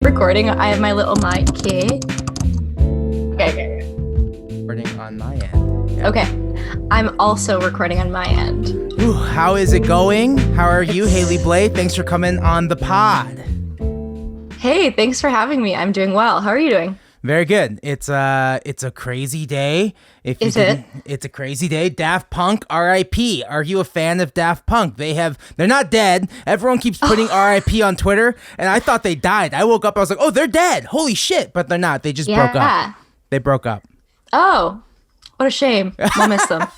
Recording. I have my little mic key. Okay. Recording on my end. Yeah. Okay. I'm also recording on my end. Ooh, how is it going? How are you, Haley Blais? Thanks for coming on the pod. Hey, thanks for having me. I'm doing well. How are you doing? Very good. It's a crazy day. Is it? It's a crazy day. Daft Punk, R.I.P. Are you a fan of Daft Punk? They're not dead. Everyone keeps putting R.I.P. on Twitter, and I thought they died. I woke up, I was like, oh, they're dead. Holy shit. But they're not. They just broke up. They broke up. Oh, what a shame. We'll miss them.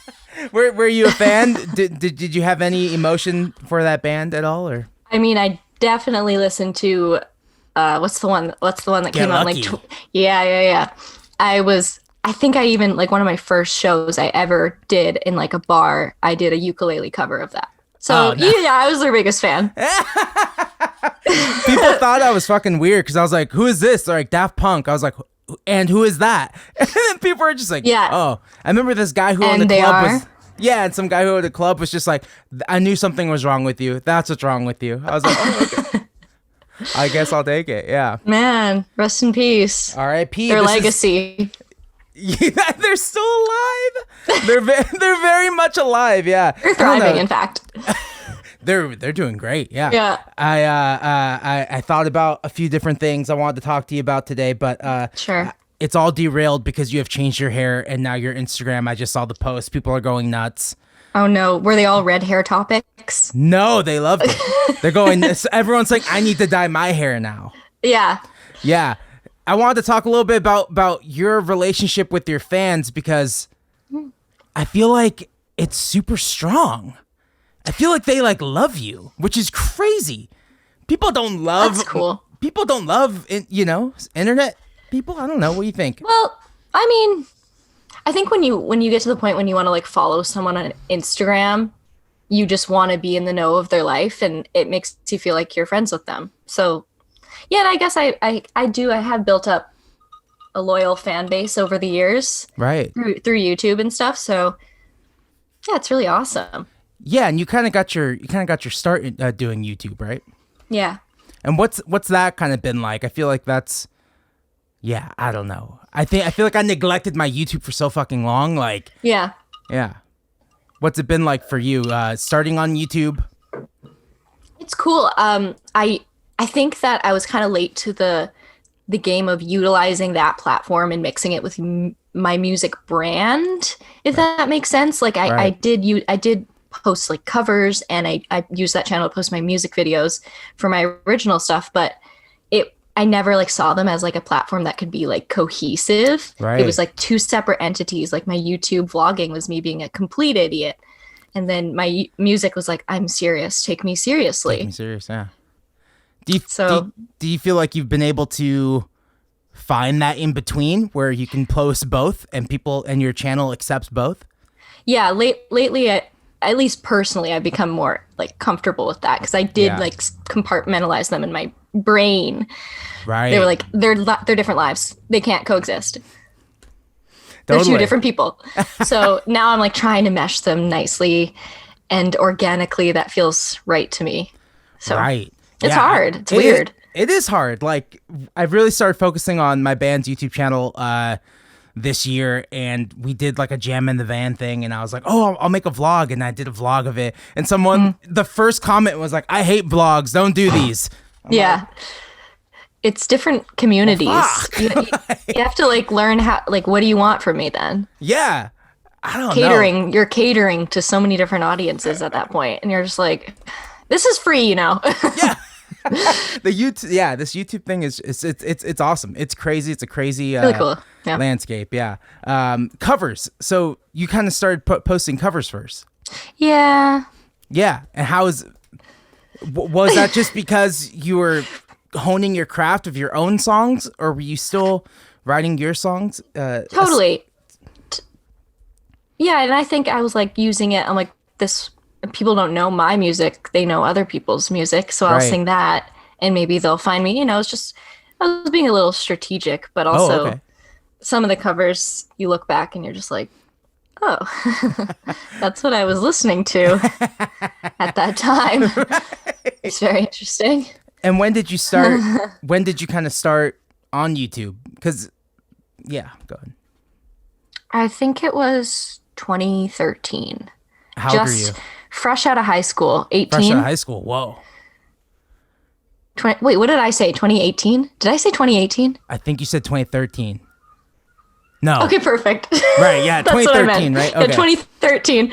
Were you a fan? Did you have any emotion for that band at all, or? I mean, I definitely listened to what's the one that came out Lucky. Yeah. I think I even, like, one of my first shows I ever did in like a bar, I did a ukulele cover of that. So yeah, I was their biggest fan. People thought I was fucking weird because I was like, who is this? They're like, Daft Punk. I was like, and who is that? And then people are just like, Yeah. Oh. I remember this guy who owned And the they club are? was, yeah, and some guy who owned the club was just like, I knew something was wrong with you. That's what's wrong with you. I was like, oh, okay. I guess I'll take it. Yeah. Man, rest in peace. R.I.P. Their This legacy. Yeah, they're still alive. They're very much alive. Yeah. They're thriving, in fact. They're doing great. Yeah. Yeah. I thought about a few different things I wanted to talk to you about today, but Sure. it's all derailed because you have changed your hair and now your Instagram. I just saw the post. People are going nuts. Oh no, were they all red hair topics? No, they loved it. They're going. Everyone's like, I need to dye my hair now. Yeah. Yeah. I wanted to talk a little bit about your relationship with your fans because I feel like it's super strong. I feel like they like love you, which is crazy. People don't love. That's cool. People don't love, internet people. I don't know. What do you think? Well, I mean, I think when you get to the point when you want to like follow someone on Instagram, you just want to be in the know of their life, and it makes you feel like you're friends with them. So, yeah, and I guess I have built up a loyal fan base over the years, Right. through YouTube and stuff. So, yeah, it's really awesome. Yeah, and you kind of got your start doing YouTube, right? Yeah. And what's that kind of been like? I feel like that's, yeah, I don't know. I feel like I neglected my YouTube for so fucking long. Like, Yeah. yeah. What's it been like for you starting on YouTube? It's cool. I think that I was kind of late to the game of utilizing that platform and mixing it with my music brand, if that makes sense. Like I did post like covers, and I used that channel to post my music videos for my original stuff, but I never like saw them as like a platform that could be like cohesive. Right. It was like two separate entities. Like my YouTube vlogging was me being a complete idiot, and then my music was like, I'm serious, take me seriously. Take me serious, yeah. Do you feel like you've been able to find that in between where you can post both and people and your channel accepts both? Yeah, lately, at least personally, I've become more like comfortable with that, because I did like compartmentalize them in my brain. Right. They were like, they're different lives. They can't coexist. They're Totally. two different people. So now I'm like trying to mesh them nicely and organically. That feels right to me. So Right. it's hard. It's weird. It is hard. Like, I've really started focusing on my band's YouTube channel this year, and we did like a jam in the van thing, and I was like, oh, I'll make a vlog, and I did a vlog of it, and someone, the first comment was like, I hate vlogs, don't do these. Yeah. It's different communities. You have to like learn how, like, what do you want from me then? Yeah. I don't know. You're catering to so many different audiences at that point, and you're just like, this is free, Yeah. This YouTube thing is it's awesome. It's crazy. It's a crazy really cool. Yeah. landscape. Yeah. Covers. So you kind of started posting covers first. Yeah. Yeah. And was that just because you were honing your craft of your own songs, or were you still writing your songs? Totally. Yeah, and I think I was like using it. I'm like, this. People don't know my music; they know other people's music. So I'll Right. sing that, and maybe they'll find me. It's just I was being a little strategic, but also okay. some of the covers you look back and you're just like, oh, that's what I was listening to at that time. It's very interesting. And when did you start? When did you kind of start on YouTube? Because, yeah, go ahead. I think it was 2013. How old are you? Just fresh out of high school, Fresh out of 18. high school. Whoa. 20, wait, what did I say? 2018? Did I say 2018? I think you said 2013. No. Okay, perfect. Right, yeah, That's what I 2013, meant. right? Okay. Yeah, 2013.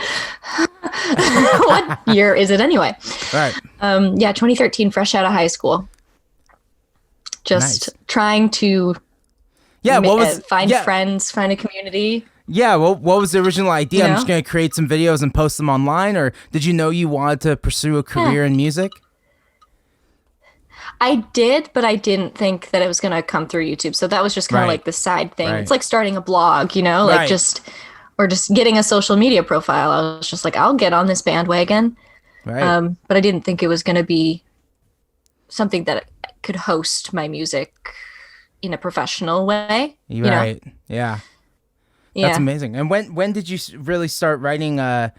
What year is it anyway? Right. Yeah, 2013, fresh out of high school. Just Nice. trying to Yeah, what was find yeah, friends, find a community. Yeah, well, what was the original idea? You I'm know? just going to create some videos and post them online, or did you know you wanted to pursue a career in music? I did, but I didn't think that it was going to come through YouTube. So that was just kind of Right. like the side thing. Right. It's like starting a blog, you know, like Right. or just getting a social media profile. I was just like, I'll get on this bandwagon. Right. But I didn't think it was going to be something that could host my music in a professional way. You know? Right. Yeah. Yeah. That's amazing. And when did you really start writing your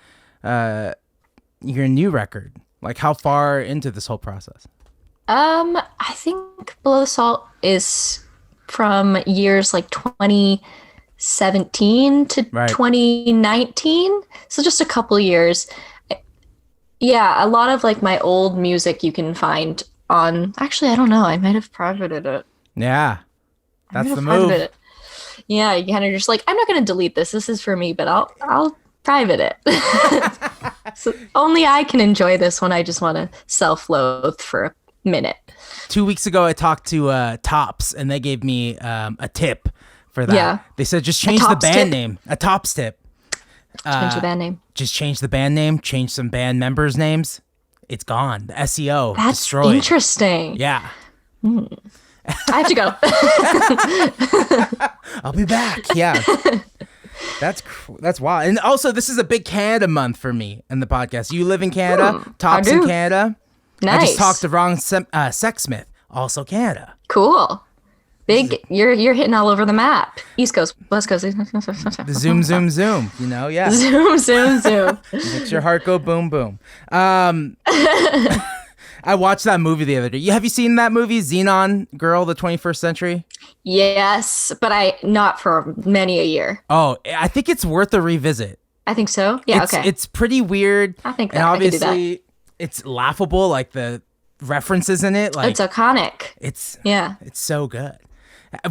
new record? Like, how far into this whole process? I think Below the Salt is from years like 2017 to Right. 2019. So just a couple years. Yeah, a lot of like my old music you can find on, actually, I don't know. I might have privated it. Yeah. I That's might the have privated move. it. Yeah, you kind of just like, I'm not going to delete this. This is for me, but I'll private it. So only I can enjoy this when I just want to self-loathe for a minute. 2 weeks ago, I talked to Tops, and they gave me a tip for that. Yeah. They said just change the Tops band tip? name. A Tops tip. Change the band name. Just change the band name. Change some band members' names. It's gone. The SEO That's destroyed. interesting. Yeah. I have to go. I'll be back. Yeah. That's wild. And also, this is a big Canada month for me in the podcast. You live in Canada. Tops I in do. Canada. I Nice. just talked to Ron Sexsmith, also Canada. Cool. Big. You're hitting all over the map. East Coast, West Coast. The zoom, zoom, zoom. You know, yeah. Zoom, zoom, zoom. Makes your heart go boom, boom. I watched that movie the other day. Have you seen that movie, Xenon Girl, the 21st Century? Yes, but not for many a year. Oh, I think it's worth a revisit. I think so. Yeah. It's, Okay. It's pretty weird. I think and that I could do obviously it's laughable, like the references in it. Like It's iconic. it's Yeah. it's so good.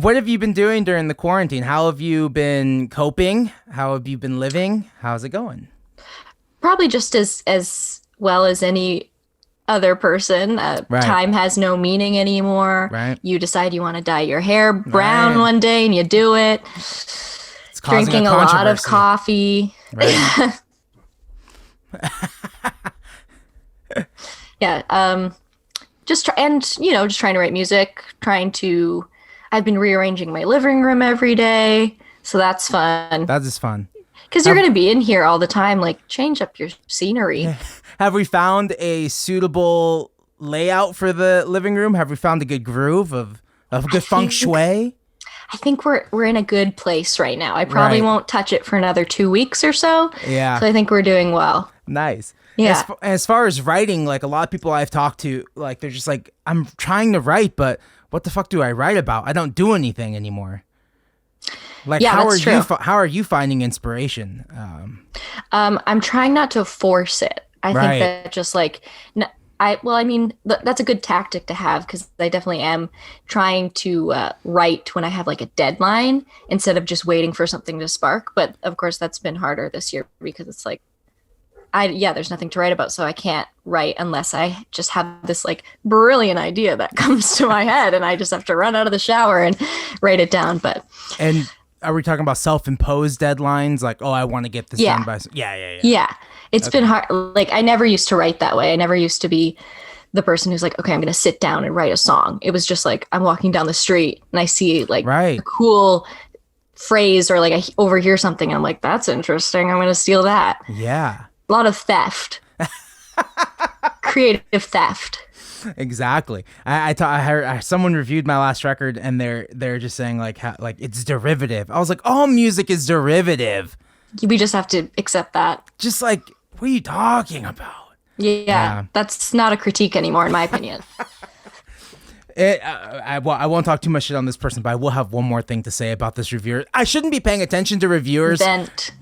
What have you been doing during the quarantine? How have you been coping? How have you been living? How's it going? Probably just as well as any other person. Right. Time has no meaning anymore. Right. You decide you want to dye your hair brown Right. one day and you do it. It's causing Drinking a lot of controversy. coffee. Right. Yeah. Just just trying to write music, I've been rearranging my living room every day. So that's fun. That is fun. Because you're going to be in here all the time. Like, change up your scenery. Have we found a suitable layout for the living room? Have we found a good groove of good feng shui? I think we're in a good place right now. I probably Right. won't touch it for another 2 weeks or so. Yeah. So I think we're doing well. Nice. Yeah. As far as writing, like a lot of people I've talked to, like they're just like, I'm trying to write, but what the fuck do I write about? I don't do anything anymore. Like, Yeah, how that's are true. you? How are you finding inspiration? I'm trying not to force it. I Right. think that just like, that's a good tactic to have because I definitely am trying to write when I have like a deadline instead of just waiting for something to spark. But of course, that's been harder this year because it's like, there's nothing to write about, so I can't write unless I just have this like brilliant idea that comes to my head, and I just have to run out of the shower and write it down. But And are we talking about self-imposed deadlines? Like, oh, I want to get this Yeah. done by. Yeah. yeah, it's been hard. Like I never used to write that way. I never used to be the person who's like, okay, I'm going to sit down and write a song. It was just like I'm walking down the street and I see like Right. a cool phrase or like I overhear something. And I'm like, that's interesting. I'm going to steal that. Yeah. A lot of theft. Creative theft. Exactly. I heard someone reviewed my last record, and they're just saying like how, like it's derivative. I was like, all music is derivative. We just have to accept that. Just like, what are you talking about? Yeah, that's not a critique anymore, in my opinion. I won't talk too much shit on this person, but I will have one more thing to say about this reviewer. I shouldn't be paying attention to reviewers Vent.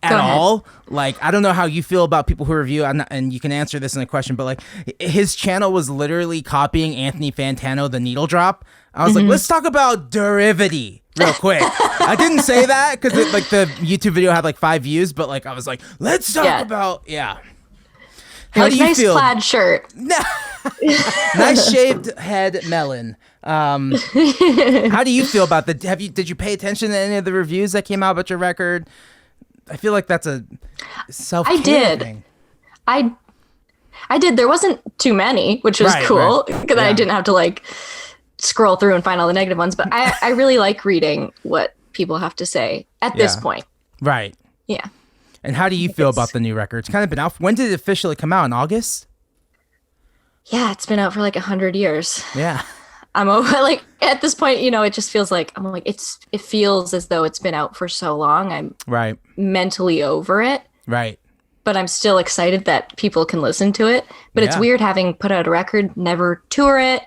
at Go ahead. all. Like, I don't know how you feel about people who review, and you can answer this in a question, but like, his channel was literally copying Anthony Fantano, the needle drop. I was like, let's talk about derivative real quick. I didn't say that because like the YouTube video had like 5 views, but like I was like, let's talk about How do you nice feel? plaid shirt. Nice shaved head melon. How do you feel about did you pay attention to any of the reviews that came out about your record? I feel like that's a self-care I did. thing. I did. There wasn't too many, which was cool because I didn't have to like scroll through and find all the negative ones. But I really like reading what people have to say at this point. Right. Yeah. And how do you feel about the new record? It's kind of been out. When did it officially come out? In August? Yeah, it's been out for like 100 years. Yeah. I'm over, like at this point, you know, it just feels like it feels as though it's been out for so long. I'm mentally over it. Right. But I'm still excited that people can listen to it. But it's weird having put out a record, never tour it.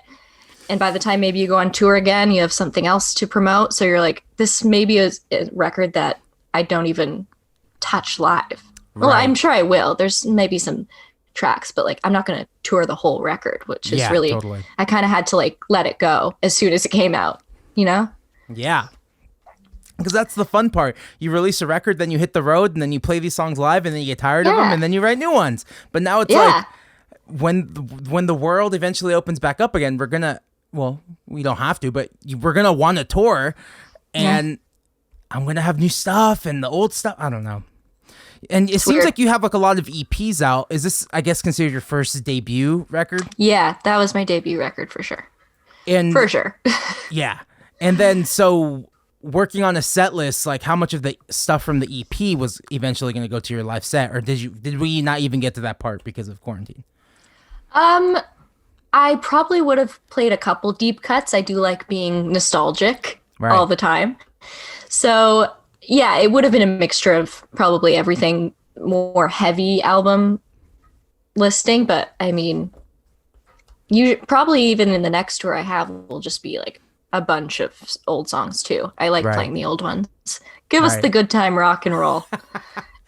And by the time maybe you go on tour again, you have something else to promote. So you're like, this maybe is a record that I don't even touch live. Right. Well, I'm sure I will. There's maybe some tracks, but like I'm not going to tour the whole record, which is really, totally. I kind of had to like let it go as soon as it came out, you know? Yeah. Because that's the fun part. You release a record, then you hit the road, and then you play these songs live, and then you get tired of them, and then you write new ones. But now it's like when the world eventually opens back up again, we're going to, well, we don't have to, but we're going to want to tour, and I'm going to have new stuff and the old stuff. I don't know. And it seems like you have like a lot of EPs out. Is this, I guess, considered your first debut record? Yeah, that was my debut record for sure. And for sure. Yeah. And then so working on a set list, like how much of the stuff from the EP was eventually going to go to your live set, or did we not even get to that part because of quarantine? I probably would have played a couple deep cuts. I do like being nostalgic all the time. So yeah, it would have been a mixture of probably everything, more heavy album listing. But I mean, you probably even in the next tour I have will just be like a bunch of old songs too. I like playing the old ones. Give us the good time rock and roll.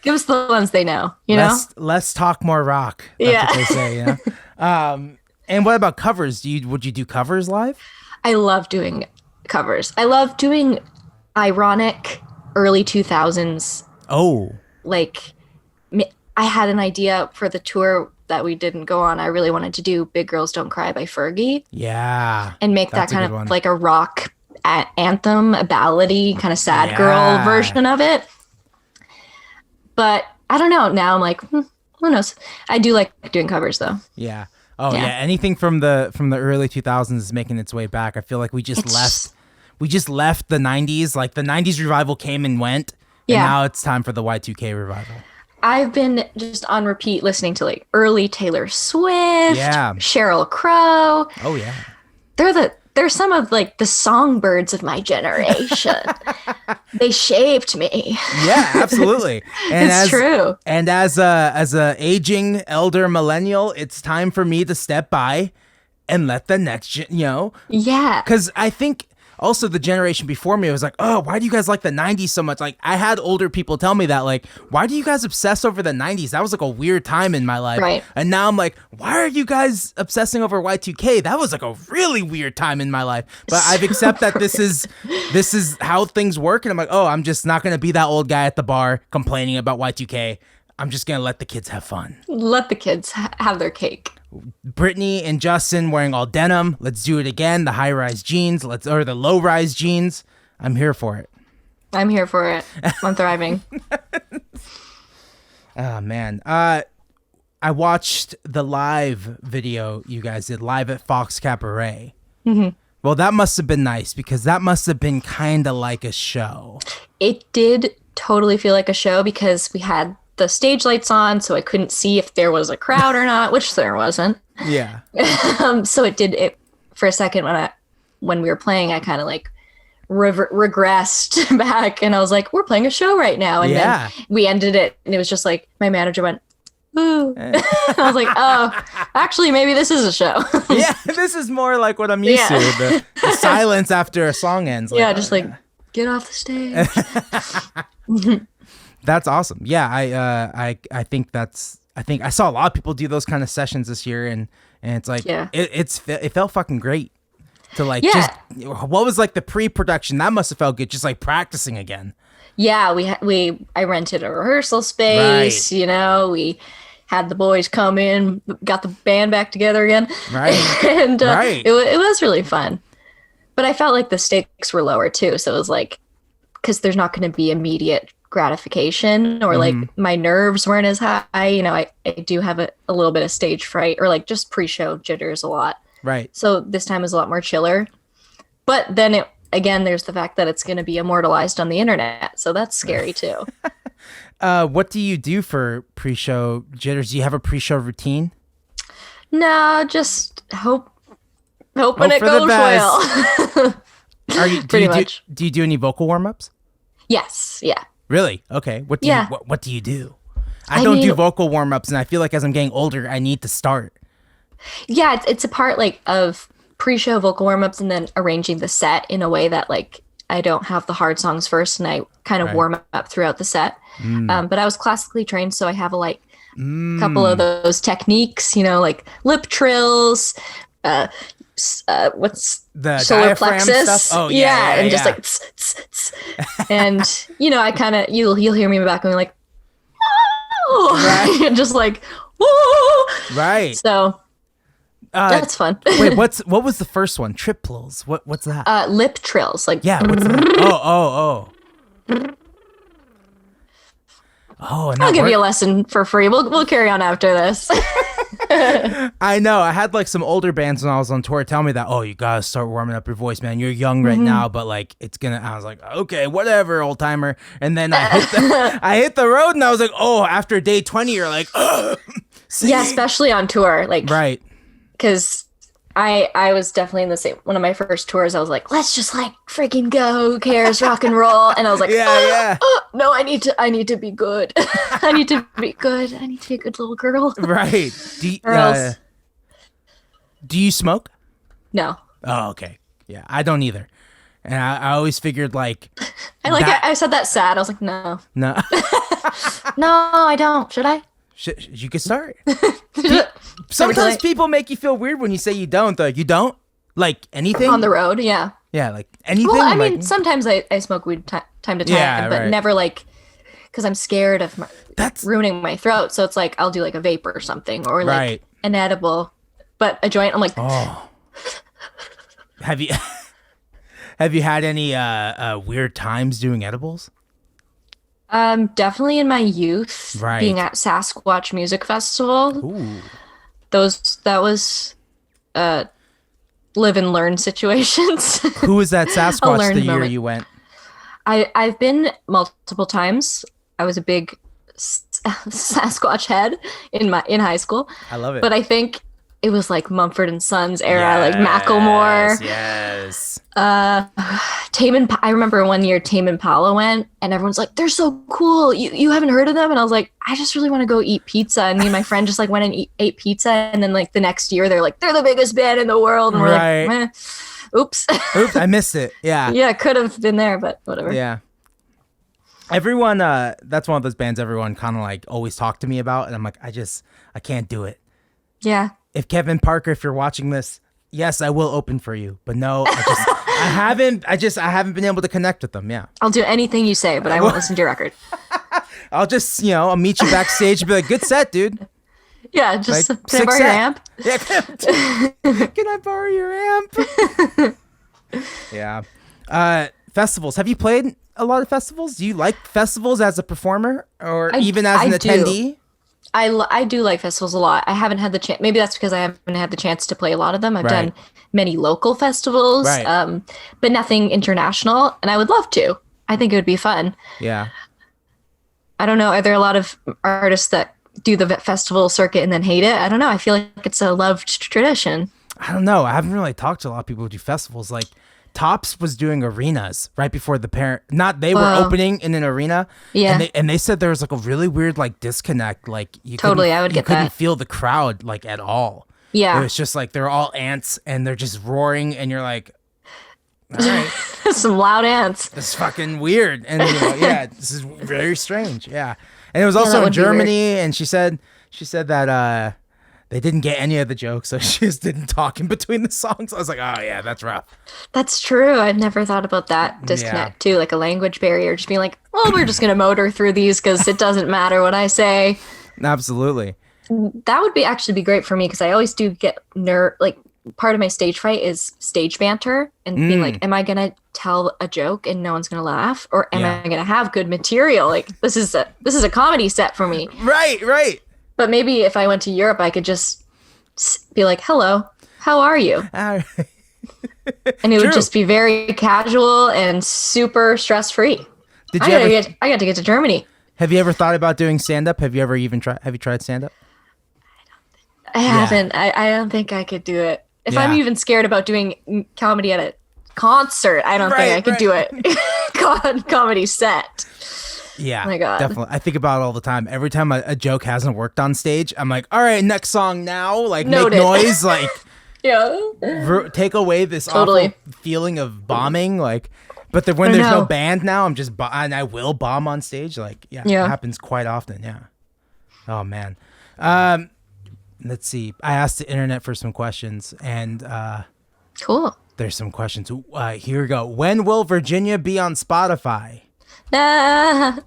Give us the ones they know, you know? Less talk, more rock. That's what they say, you know? And what about covers? Would you do covers live? I love doing covers. I love doing ironic early 2000s. Oh. Like, I had an idea for the tour that we didn't go on. I really wanted to do Big Girls Don't Cry by Fergie. Yeah. And make that kind of like a rock anthem, a ballady, kind of sad girl version of it. But I don't know. Now I'm like, who knows? I do like doing covers though. Yeah. Oh yeah. Anything from the early 2000s is making its way back. I feel like we just left the 90s. Like the 90s revival came and went. And now it's time for the Y2K revival. I've been just on repeat listening to like early Taylor Swift, Sheryl Crow. Oh yeah. They're some of like the songbirds of my generation. They shaped me. Yeah, absolutely. And it's true. And as a aging elder millennial, it's time for me to step by and let the next, Yeah. Because I think also the generation before me was like, oh, why do you guys like the 90s so much? Like I had older people tell me that, like, why do you guys obsess over the 90s? That was like a weird time in my life. Right. And now I'm like, why are you guys obsessing over Y2K? That was like a really weird time in my life. But I've accepted that this is how things work. And I'm like, oh, I'm just not going to be that old guy at the bar complaining about Y2K. I'm just going to let the kids have fun. Let the kids have their cake. Brittany and Justin wearing all denim. Let's do it again. The high-rise jeans, or the low-rise jeans. I'm here for it. I'm here for it. I'm thriving. Oh man. I watched the live video you guys did live at Fox Cabaret. Mm-hmm. Well, that must have been nice because that must have been kind of like a show. It did totally feel like a show because we had the stage lights on, so I couldn't see if there was a crowd or not, which there wasn't. Yeah. So it for a second when we were playing, I kind of like regressed back, and I was like, "We're playing a show right now." And then we ended it, and it was just like my manager went, Woo. I was like, oh, actually, maybe this is a show. Yeah, this is more like what I'm used Yeah. to. The silence after a song ends. Like, Yeah, oh, just like, yeah. get off the stage. That's awesome. Yeah, I think I saw a lot of people do those kind of sessions this year, and it's like Yeah. it felt fucking great to like Yeah. just what was like the pre-production that must have felt good, just like practicing again. Yeah, I rented a rehearsal space, Right. we had the boys come in, got the band back together again. Right. And Right. it was really fun. But I felt like the stakes were lower too, so it was like cuz there's not going to be immediate gratification or like my nerves weren't as high, I do have a little bit of stage fright or like just pre-show jitters a lot. Right. So this time is a lot more chiller. But then again, there's the fact that it's going to be immortalized on the internet. So that's scary too. What do you do for pre-show jitters? Do you have a pre-show routine? No, just hoping Hope it for the goes best. well. Are you Pretty much. Do you do any vocal warm-ups? Yes. Yeah. Really? Okay. What do Yeah. what do you do? I I don't do mean- vocal warm-ups, and I feel like as I'm getting older, I need to start. Yeah. It's a part like of pre-show vocal warm-ups and then arranging the set in a way that like I don't have the hard songs first and I kind of Right. warm up throughout the set. But I was classically trained, so I have a couple of those techniques, like lip trills, what's The solar diaphragm plexus. stuff? Oh, yeah, and just yeah. like, tss, tss, tss. And I kind of you'll hear me in the back going like, oh, Right. and just like, whoa. Right. So that's fun. Wait, what was the first one? Triplets. What's that? Lip trills, like Yeah, what's that? Oh. Oh, and I'll that give you a worked? lesson for free. We'll carry on after this. I know. I had like some older bands when I was on tour tell me that, oh, you gotta start warming up your voice, man. You're young right now, but like it's gonna. I was like, okay, whatever, old timer. And then I hit the road, and I was like, oh, after day 20, you're like, ugh. Yeah, especially on tour, like Right. because I was definitely in the same one of my first tours. I was like, let's just like freaking go. Who cares? Rock and roll. And I was like, Yeah. no, I need to be good. I need to be good. I need to be a good little girl. Right. Or else. Do you smoke? No. Oh, okay. Yeah, I don't either. And I always figured like, I said that sad. I was like, no. no, No, I don't. Should I? you could start. Sometimes people make you feel weird when you say you don't, though. You don't? Like anything? On the road, yeah. Yeah, like anything? Well, I like, mean, sometimes I smoke weed time to time, Yeah, but right. never like, because I'm scared of that's ruining my throat. So it's like, I'll do like a vape or something or like Right. an edible, but a joint, I'm like, oh. Have you have you had any weird times doing edibles? definitely in my youth, Right. being at Sasquatch Music Festival, Ooh. that was live and learn situations. Who was that Sasquatch learned the year moment. you went? I've been multiple times. I was a big Sasquatch head in high school, I love it. but I think it was like Mumford and Sons era, like Macklemore. Yes. I remember one year Tame Impala went, and everyone's like, "They're so cool. You haven't heard of them?" And I was like, "I just really want to go eat pizza." And me and my friend just like went and ate pizza, and then like the next year they're like, "They're the biggest band in the world," and we're Right. like, "Oops." Oops, I missed it. Yeah. Yeah, it could have been there, but whatever. Yeah. Everyone, that's one of those bands everyone kind of like always talk to me about, and I'm like, I can't do it. Yeah. If Kevin Parker, if you're watching this, yes, I will open for you, but no, I haven't been able to connect with them. Yeah, I'll do anything you say, but I won't listen to your record. I'll just, I'll meet you backstage and be like, good set, dude. Yeah, just Like, can I borrow sick your set. amp? Yeah, can I borrow your amp? Yeah. Festivals. Have you played a lot of festivals? Do you like festivals as a performer or even as an I do. attendee? I do like festivals a lot. I haven't had the chance. Maybe that's because I haven't had the chance to play a lot of them. I've Right. done many local festivals, Right. but nothing international. And I would love to. I think it would be fun. Yeah. I don't know. Are there a lot of artists that do the festival circuit and then hate it? I don't know. I feel like it's a loved tradition. I don't know. I haven't really talked to a lot of people who do festivals. Like, Tops was doing arenas right before the parent. Not they were Wow. opening in an arena. Yeah. And they said there was like a really weird like disconnect. Like Totally, I would you get couldn't that. feel the crowd like at all. It Yeah. was just like they're all ants and they're just roaring and you're like, all right, Some loud ants. this is fucking weird. And yeah, this is very strange. Yeah. And it was Yeah, that also in would be weird. Germany and she said that they didn't get any of the jokes, so she just didn't talk in between the songs. I was like, oh yeah, that's rough. That's true. I've never thought about that disconnect too, like a language barrier. Just being like, well, we're just gonna motor through these because it doesn't matter what I say. Absolutely. That would be actually be great for me because I always do get like part of my stage fright is stage banter and being like, am I gonna tell a joke and no one's gonna laugh, or am I gonna have good material? Like this is a comedy set for me. Right. But maybe if I went to Europe, I could just be like, hello, how are you? All right. And it True. would just be very casual and super stress free. Did you ever? I got to get to Germany. Have you ever thought about doing stand up? Have you ever even tried? Have you tried stand up? I haven't. I don't think I could do it. If I'm Yeah. even scared about doing comedy at a concert, I don't think I could do it. Comedy set. Yeah. Oh my God. Definitely. I think about it all the time. Every time a joke hasn't worked on stage, I'm like, all right, next song now. Like Noted. make noise. Like Yeah. take away this Totally. awful feeling of bombing. Like, but when I there's no know. band now, I'm just and I will bomb on stage. Like, yeah, Yeah. it happens quite often. Yeah. Oh man. Let's see. I asked the internet for some questions, and Cool. there's some questions. Here we go. When will Virginia be on Spotify? Ah.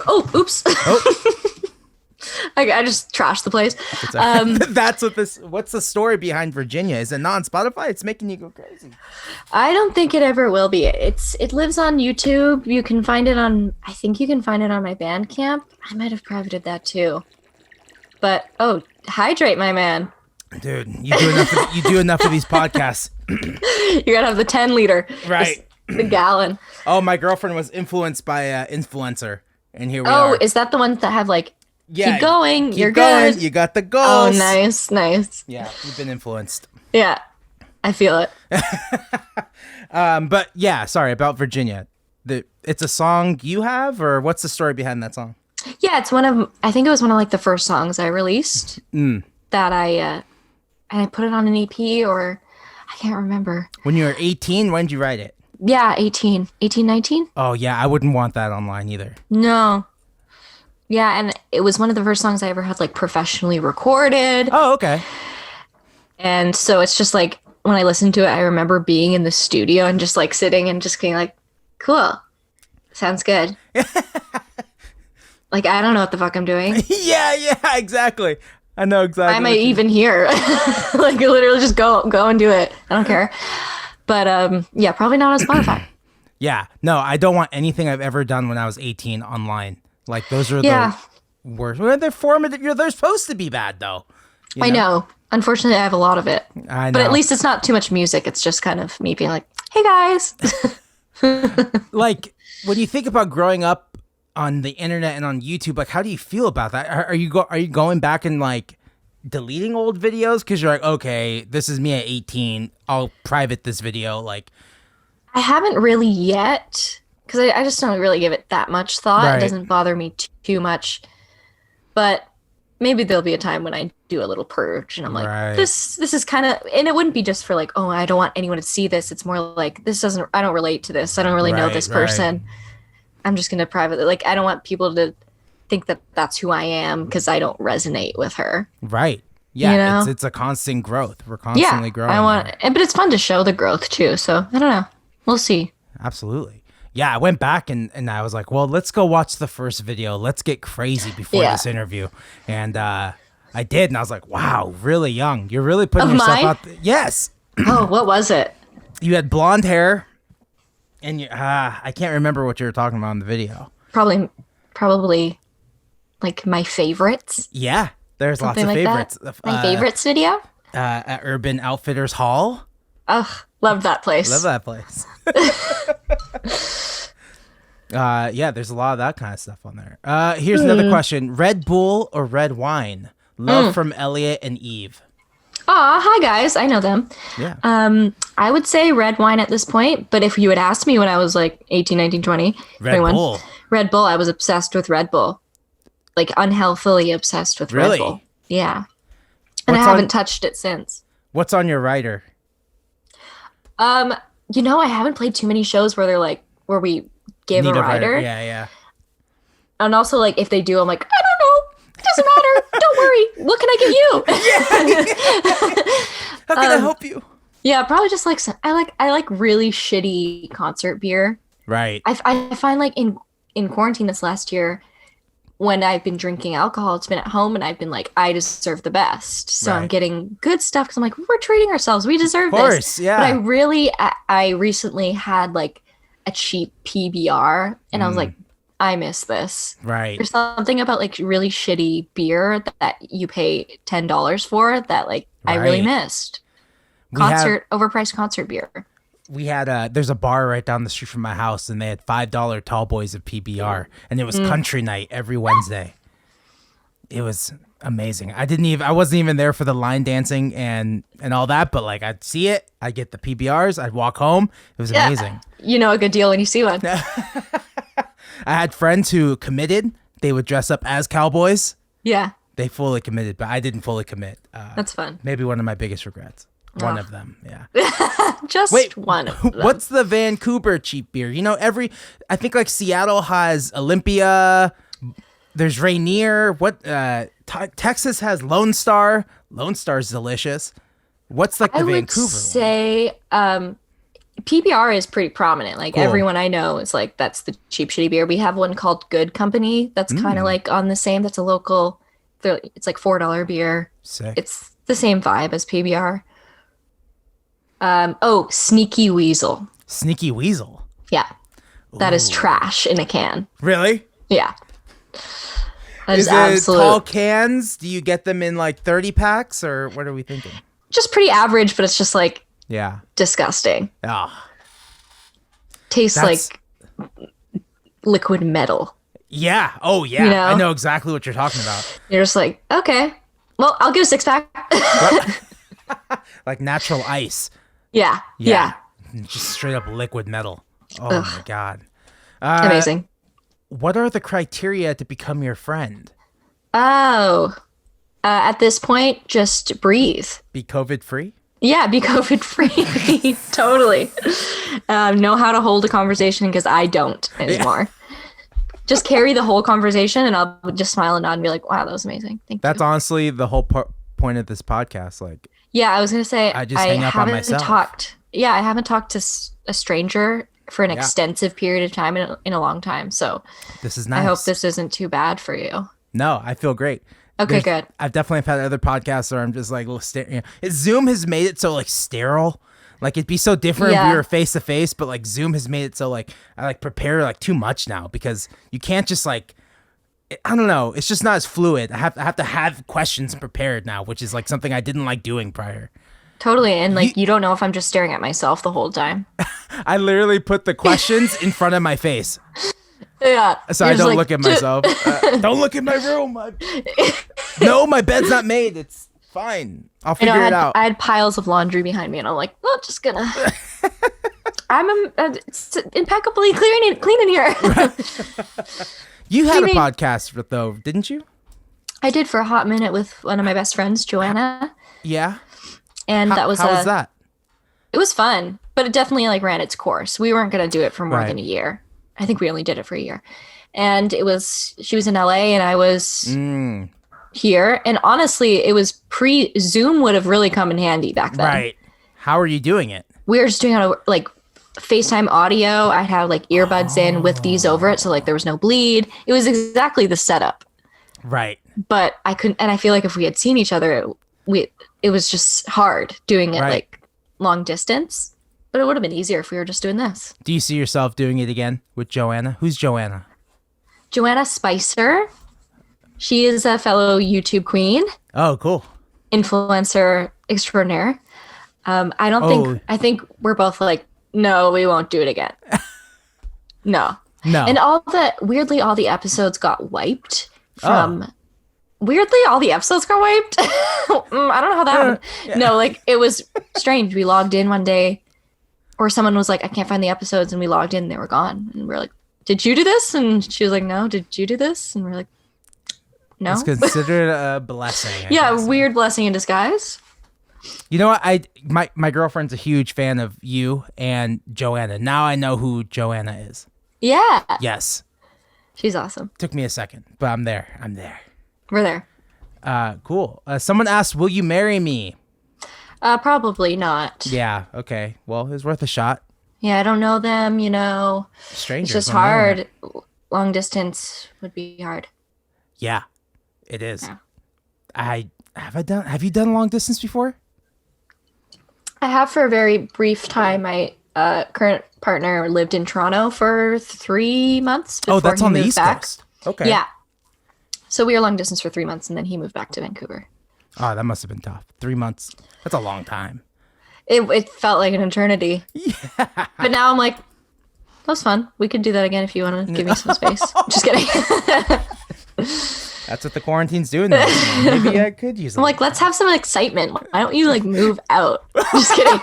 Oh, oops. Oh, I just trashed the place. that's what this. What's the story behind Virginia? Is it not on Spotify? It's making you go crazy. I don't think it ever will be. It lives on YouTube. You can find it on. I think you can find it on my Bandcamp. I might have privated that too. But hydrate, my man. Dude, you do enough of these podcasts. You gotta have the 10 liter, Right. The gallon. Oh, my girlfriend was influenced by an influencer, and here we are. Is that the ones that have like? Yeah, keep going. keep You're going. good. You got the Oh, goals. nice. Yeah, you've been influenced. Yeah, I feel it. But yeah, sorry about Virginia. It's a song you have, or what's the story behind that song? Yeah, it's one of. I think it was one of like the first songs I released that and I put it on an EP, or I can't remember. When you were 18, when did you write it? Yeah, 18, 19. Oh yeah, I wouldn't want that online either. No. Yeah, and it was one of the first songs I ever had like professionally recorded. Oh, okay. And so it's just like when I listened to it, I remember being in the studio and just like sitting and just being like, cool. Sounds good. Like, I don't know what the fuck I'm doing. yeah, exactly. I know exactly. Why am I what you- even here? Like, literally just go and do it. I don't care. But yeah, probably not on Spotify. Yeah, no, I don't want anything I've ever done when I was 18 online. Like those are Yeah. the worst. Well, they're formative. They're supposed to be bad though. You I know. Unfortunately, I have a lot of it. I know. But at least it's not too much music. It's just kind of me being like, hey guys. Like when you think about growing up on the internet and on YouTube, like how do you feel about that? Are you going back and like deleting old videos because you're like, okay, this is me at 18. I'll private this video. Like, I haven't really yet because I just don't really give it that much thought. Right. It doesn't bother me too much. But maybe there'll be a time when I do a little purge and I'm like, Right. this is kind of, and it wouldn't be just for like, oh, I don't want anyone to see this. It's more like, I don't relate to this. I don't really know Right, this right. person. I'm just going to privately, like, I don't want people to think that that's who I am because I don't resonate with her. right. Yeah, You know? it's a constant growth. We're constantly growing. I want, there. but it's fun to show the growth too. So I don't know. We'll see. Absolutely. Yeah, I went back and I was like, well, let's go watch the first video. Let's get crazy before Yeah. this interview. And I did, and I was like, wow, really young. You're really putting Of yourself mine? out there. Yes. Oh, what was it? You had blonde hair, and I can't remember what you were talking about in the video. Probably like my favorites. Yeah, there's Something lots of like favorites. that. My favorites video. At Urban Outfitters Hall. Ugh, love that place. Love that place. Yeah, there's a lot of that kind of stuff on there. Here's another question. Red Bull or red wine? Love from Elliot and Eve. Aw, hi guys. I know them. Yeah. I would say red wine at this point, but if you had asked me when I was like 18, 19, 20, Red 21, Bull. Red Bull, I was obsessed with Red Bull. Like unhealthily obsessed with Red Bull. Really? Yeah. And I What's haven't on touched it since. What's on your rider? Um, I haven't played too many shows where they're like where we give a Need a rider. rider. Yeah, yeah. And also like if they do, I'm like, I don't know. It doesn't matter. Don't worry. What can I give you? How can I help you? Yeah, probably just like I like really shitty concert beer. Right. I find like in quarantine this last year when I've been drinking alcohol, it's been at home and I've been like, I deserve the best. So I'm Right. getting good stuff because I'm like, we're treating ourselves. We deserve Of course, this. yeah. But I recently had like a cheap PBR and I was like, I miss this. Right. There's something about like really shitty beer that you pay $10 for that like I really Right. missed. We have- Overpriced concert beer. We had there's a bar right down the street from my house, and they had $5 tall boys of PBR, and it was country night every Wednesday. It was amazing. I wasn't even there for the line dancing and all that, but like I'd see it, I'd get the PBRs, I'd walk home. It was amazing. You know a good deal when you see one. I had friends who committed. They would dress up as cowboys. Yeah, They fully committed, but I didn't fully commit. that's fun. Maybe one of my biggest regrets. One of them, yeah. Just Wait, one of them. what's the Vancouver cheap beer? I think like Seattle has Olympia. There's Rainier. Texas has Lone Star. Lone Star's delicious. What's like the I would Vancouver one? say PBR is pretty prominent. Like Cool. everyone I know is like, that's the cheap shitty beer. We have one called Good Company that's kind of like on the same. That's a local. It's like $4 beer. Sick. It's the same vibe as PBR. Sneaky Weasel. Sneaky Weasel. Yeah, that is Ooh. trash in a can. Really? Yeah, that Is is it absolute. tall cans? Do you get them in like 30 packs or what are we thinking? Just pretty average, but it's just like Yeah. disgusting. Ah. Tastes That's- like liquid metal. Yeah. Oh yeah. You know? I know exactly what you're talking about. You're just like, okay, well, I'll get a 6-pack. Like natural ice. Yeah. Just straight up liquid metal. Oh my god. Amazing. What are the criteria to become your friend? At this point, just breathe. Be COVID free? Yeah, be COVID free. Totally. Know how to hold a conversation because I don't anymore. Just carry the whole conversation and I'll just smile and nod and be like, wow, that was amazing. Thank That's you. honestly the whole point of this podcast. Like, Yeah, I was going to say, I just hang up on myself. I haven't talked to a stranger for an extensive period of time in a long time. So this is nice. I hope this isn't too bad for you. No, I feel great. Okay, good. I've definitely had other podcasts where I'm just like, Zoom has made it so like sterile. Like it'd be so different if we Yeah. were face to face, but like Zoom has made it so like I like prepare like too much now because you can't just like I don't know. It's just not as fluid. I have to have questions prepared now, which is like something I didn't like doing prior. Totally. And like, you don't know if I'm just staring at myself the whole time. I literally put the questions in front of my face, Yeah. so I You're just don't like, look at myself. Don't look at my room. No, my bed's not made. It's fine. I'll You know, figure it out. I had piles of laundry behind me, and I'm like, well, just gonna. It's impeccably clean in here. You had a Cleaning. podcast though, didn't you? I did for a hot minute with one of my best friends, Joanna, Yeah. and that was how was that? It was fun, but it definitely like ran its course. We weren't gonna do it for more Right. than a year. I think we only did it for a year, and she was in LA, and I was here, and honestly, it was Zoom would have really come in handy back then. Right. How are you doing it? We were just doing it on like FaceTime audio. I'd have like earbuds in with these over it, so like there was no bleed. It was exactly the setup. Right. But I couldn't, and I feel like if we had seen each other, it was just hard doing it Right. like long distance. But it would have been easier if we were just doing this. Do you see yourself doing it again with Joanna? Who's Joanna? Joanna Spicer. She is a fellow YouTube queen, Oh, cool. influencer extraordinaire. I think we're both like, no, we won't do it again. No. No. And weirdly, all the episodes got wiped from weirdly, all the episodes got wiped. I don't know how that happened. Yeah. No, like it was strange. We logged in one day, or someone was like, "I can't find the episodes," and we logged in, and they were gone. And we're like, "Did you do this?" And she was like, "No." "Did you do this?" And we're like, "No." It's considered a blessing. I Yeah, guess. weird blessing in disguise. You know what? My girlfriend's a huge fan of you and Joanna. Now I know who Joanna is. Yeah, Yes. she's awesome. Took me a second, but I'm there. I'm there. We're there. Cool. Someone asked, "Will you marry me?" Probably not. Yeah. Okay. Well, it was worth a shot. Yeah, I don't know them. Strangers. It's just on the hard. internet. Long distance would be hard. Yeah, it is. Yeah. Have you done long distance before? I have for a very brief time. My current partner lived in Toronto for 3 months. Oh, before that's he on the moved East back. Coast. Okay. Yeah. So we were long distance for 3 months, and then he moved back to Vancouver. Oh, that must have been tough. 3 months. That's a long time. It felt like an eternity. Yeah. But now I'm like, that was fun. We could do that again if you want to give me some space. Just kidding. That's what the quarantine's doing now. Maybe I could use it. I'm like, let's have some excitement. Why don't you like move out? Just kidding.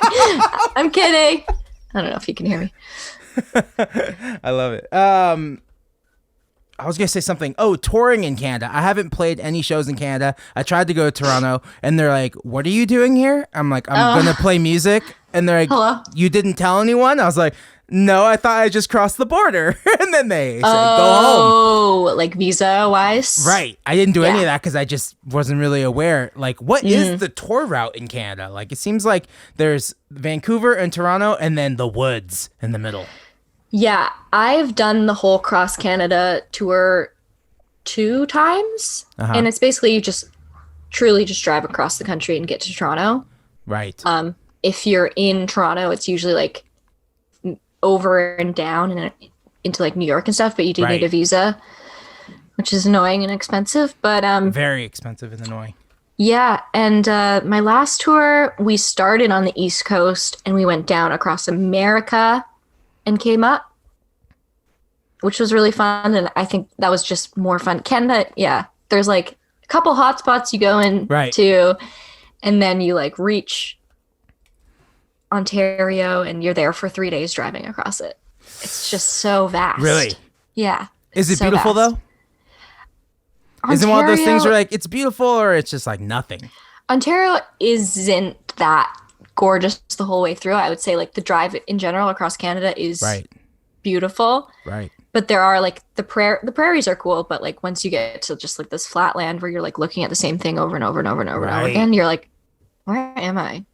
I'm kidding. I don't know if you can hear me. I love it. I was gonna say something. Oh, touring in Canada. I haven't played any shows in Canada. I tried to go to Toronto, and they're like, "What are you doing here?" I'm like, "I'm gonna play music," and they're like, Hello? "You didn't tell anyone?" I was like, "No, I thought I just crossed the border," and then they said, "Go home." Oh, like visa wise? Right. I didn't do any Yeah. of that because I just wasn't really aware. Like, what is the tour route in Canada? Like, it seems like there's Vancouver and Toronto, and then the woods in the middle. Yeah, I've done the whole cross Canada tour 2 times, and it's basically you just truly just drive across the country and get to Toronto. Right. If you're in Toronto, it's usually like over and down and into like New York and stuff, but you do Right. need a visa, which is annoying and expensive. But Very expensive and annoying. yeah, and my last tour, we started on the East Coast and we went down across America and came up, which was really fun. And I think that was just more fun. Canada, yeah, there's like a couple hot spots you go in Right. to, and then you like reach Ontario and you're there for 3 days driving across it. It's just so vast. Really? Yeah. Is it so beautiful, vast. though? Is it one of those things Ontario- where, like, it's beautiful or it's just, like, nothing? Ontario isn't that gorgeous the whole way through. I would say like the drive in general across Canada is Right. beautiful. Right. But there are like the prairies are cool, but like once you get to just like this flat land where you're like looking at the same thing over and over and over and over and over Right. again, you're like, where am I?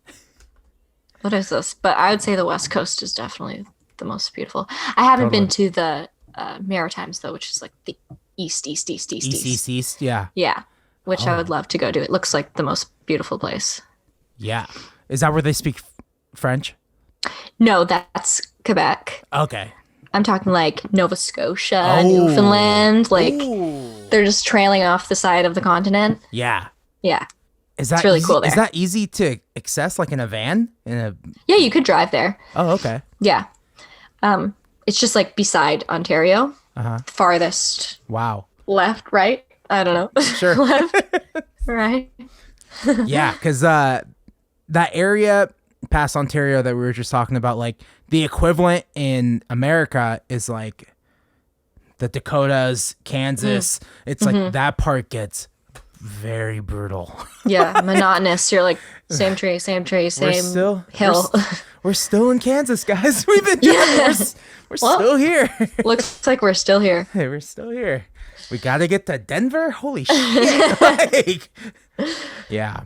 What is this? But I would say the West Coast is definitely the most beautiful. I haven't been to the Maritimes though, which is like the east. East. Yeah. Yeah, which I would love to go to. It looks like the most beautiful place. Yeah. Is that where they speak French? No, that's Quebec. Okay. I'm talking like Nova Scotia, Oh. Newfoundland. Like Ooh. they're just trailing off the side of the continent. Yeah. Yeah. Is that really easy? cool there. Is that easy to access, like in a van? Yeah, you could drive there. Oh, okay. Yeah. It's just like beside Ontario. Farthest Wow. left, right? I don't know. Sure. Left, right. Yeah, because that area past Ontario that we were just talking about, like the equivalent in America is like the Dakotas, Kansas. It's like that part gets very brutal. Yeah, monotonous. You're like same tree, same hill. We're still in Kansas, guys. We've been doing it. We're still here. Looks like we're still here. Hey, we're still here. We got to get to Denver. Holy shit! Like, yeah,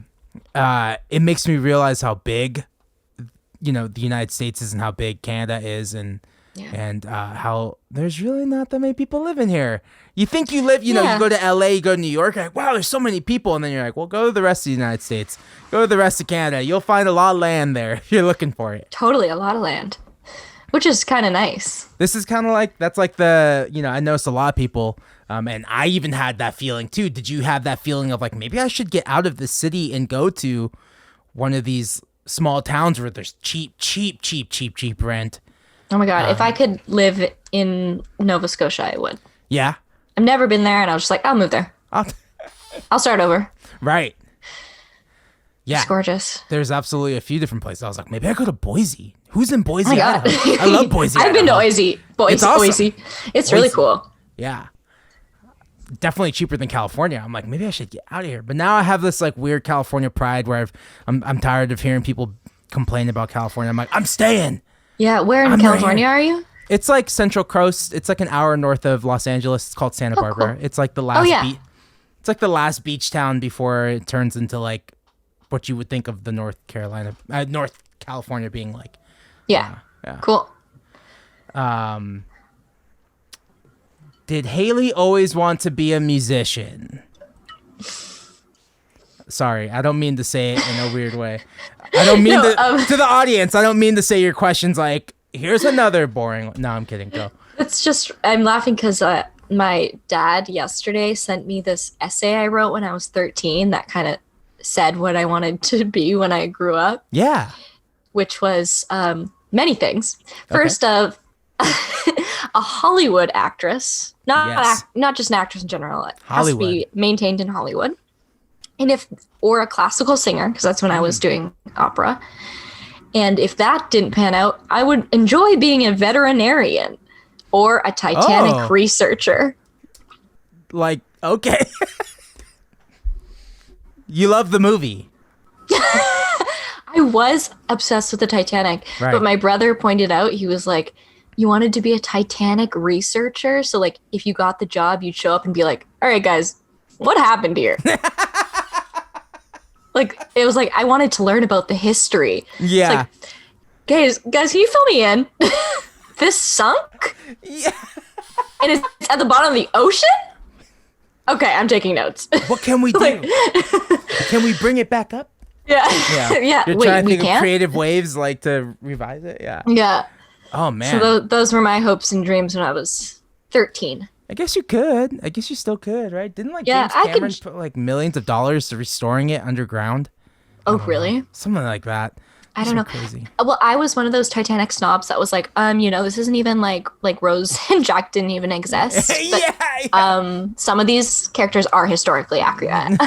it makes me realize how big, the United States is and how big Canada is, and how there's really not that many people living here. You think you live, you go to LA, you go to New York, you're like, wow, there's so many people, and then you're like, well, go to the rest of the United States, go to the rest of Canada. You'll find a lot of land there if you're looking for it. Totally, a lot of land, which is kind of nice. This is kind of like, that's like the, I noticed a lot of people, and I even had that feeling too. Did you have that feeling of like, maybe I should get out of the city and go to one of these small towns where there's cheap rent? Oh my God, if I could live in Nova Scotia, I would. Yeah. I've never been there, and I was just like, I'll move there. I'll start over. Right. Yeah. It's gorgeous. There's absolutely a few different places. I was like, maybe I go to Boise. Who's in Boise, Oh my God. Idaho? I love Boise, I've been to Idaho. Boise. It's awesome. Boise. It's really Boise. cool. Yeah. Definitely cheaper than California. I'm like, maybe I should get out of here. But now I have this like weird California pride where I'm tired of hearing people complain about California. I'm like, I'm staying. Yeah, where in I'm California right are you? It's like Central Coast. It's like an hour north of Los Angeles. It's called Santa Barbara. Cool. It's like the last yeah. It's like the last beach town before it turns into like what you would think of the North California being like. Yeah. Yeah. Cool. Did Haley always want to be a musician? Sorry, I don't mean to say it in a weird way. I don't mean to the audience. I don't mean to say your question's like, here's another boring one. No, I'm kidding. Go. It's just, I'm laughing because my dad yesterday sent me this essay I wrote when I was 13 that kind of said what I wanted to be when I grew up. Yeah. Which was many things. First of a Hollywood actress, not just an actress in general. It has to be maintained in Hollywood. And or a classical singer, because that's when I was doing opera. And if that didn't pan out, I would enjoy being a veterinarian or a Titanic researcher. Like, okay. You love the movie. I was obsessed with the Titanic, but my brother pointed out, he was like, you wanted to be a Titanic researcher? So like, if you got the job, you'd show up and be like, all right, guys, what happened here? Like, it was like, I wanted to learn about the history. Yeah. It's like, guys, can you fill me in? This sunk? Yeah. And it's at the bottom of the ocean? Okay, I'm taking notes. What can we do? Can we bring it back up? Yeah. Yeah. You're trying to think of creative ways like to revise it? Yeah. Yeah. Oh, man. So those were my hopes and dreams when I was 13. I guess you could. I guess you still could, right? Didn't like Yeah, James Cameron put like millions of dollars to restoring it underground? Oh, really? Something like that. I don't know. Crazy. Well, I was one of those Titanic snobs that was like, this isn't even like Rose and Jack didn't even exist. But, yeah. Some of these characters are historically accurate.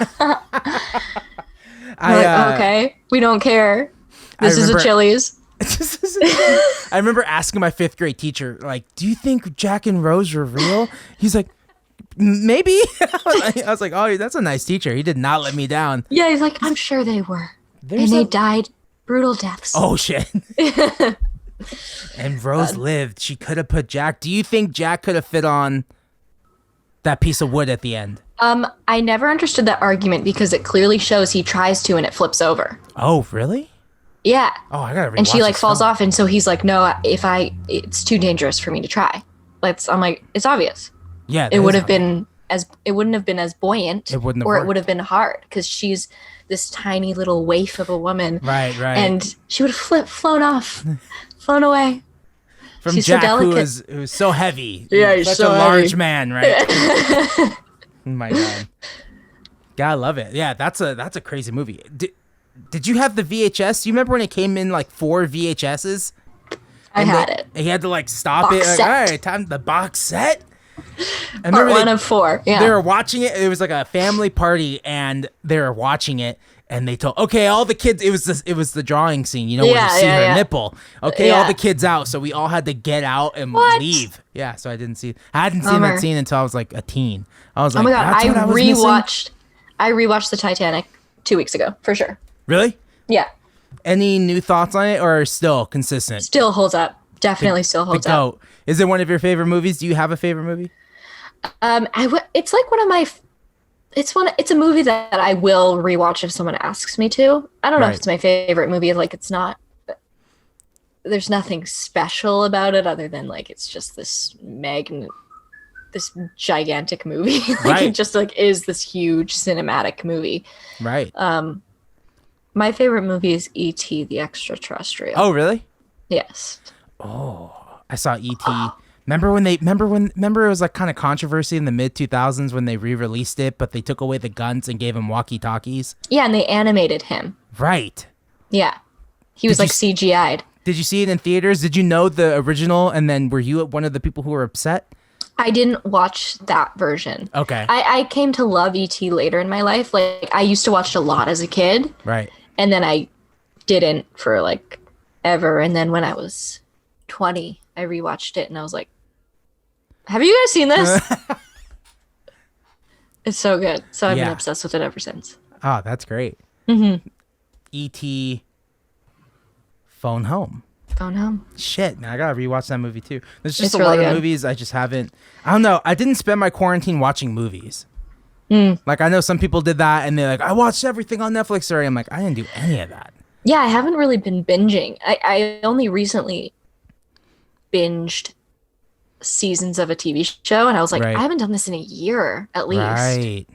Okay, we don't care. This is a Chili's. I remember asking my 5th grade teacher, like, do you think Jack and Rose were real? He's like, maybe. I was like, oh, that's a nice teacher. He did not let me down. Yeah, he's like, I'm sure they were. They died brutal deaths. Oh, shit. And Rose lived. She could have put Jack. Do you think Jack could have fit on that piece of wood at the end? I never understood that argument because it clearly shows he tries to and it flips over. Oh, really? Yeah. Oh, I gotta rewatch. And she like falls off, and so he's like, "No, it's too dangerous for me to try." I'm like, it's obvious. Yeah. It wouldn't have been as buoyant, it wouldn't have or worked. it would have been hard because she's this tiny little waif of a woman. Right. And she would have flown off, flown away. From she's Jack, so delicate. who was so heavy. Yeah, he's such so a heavy. large man, right? Oh my God. God, I love it. Yeah, that's a crazy movie. Did you have the VHS? You remember when it came in like 4 VHSs? I had it. He had to like stop Box it. Like, set. all right, time the box set. Part 1 of 4. Yeah. They were watching it. It was like a family party, and they were watching it. And they told, okay, all the kids. It was the drawing scene, where you see her nipple. Okay, all the kids out. So we all had to get out and leave. Yeah. So I hadn't seen that scene until I was like a teen. I was like, oh my God, that's what I was I rewatched the Titanic 2 weeks ago for sure. Really? Yeah. Any new thoughts on it, or still consistent? Still holds up. Definitely still holds up. Is it one of your favorite movies? Do you have a favorite movie? It's like one of my. It's a movie that I will rewatch if someone asks me to. I don't know if it's my favorite movie. Like, it's not. There's nothing special about it other than like it's just this gigantic movie. It just like is this huge cinematic movie. Right. My favorite movie is E.T. the Extraterrestrial. Oh, really? Yes. Oh, I saw E.T. Remember it was like kind of controversy in the mid 2000s when they re-released it, but they took away the guns and gave him walkie-talkies. Yeah, and they animated him. Right. Yeah. He was like CGI'd. Did you see it in theaters? Did you know the original, and then were you one of the people who were upset? I didn't watch that version. Okay. I came to love E.T. later in my life. Like I used to watch it a lot as a kid, Right. and then I didn't for like ever. And then when I was 20, I rewatched it and I was like, have you guys seen this? It's so good. So I've been Yeah. obsessed with it ever since. Oh, that's great. E.T. Phone Home. Phone Home. Shit, man, I gotta rewatch that movie too. There's just It's a really lot of good. movies I just haven't. I don't know. I didn't spend my quarantine watching movies. Like I know some people did that, and they're like, I watched everything on Netflix already. I'm like, I didn't do any of that. Yeah, I haven't really been binging. I only recently binged seasons of a TV show, and I was like, Right. I haven't done this in a year at least. Right.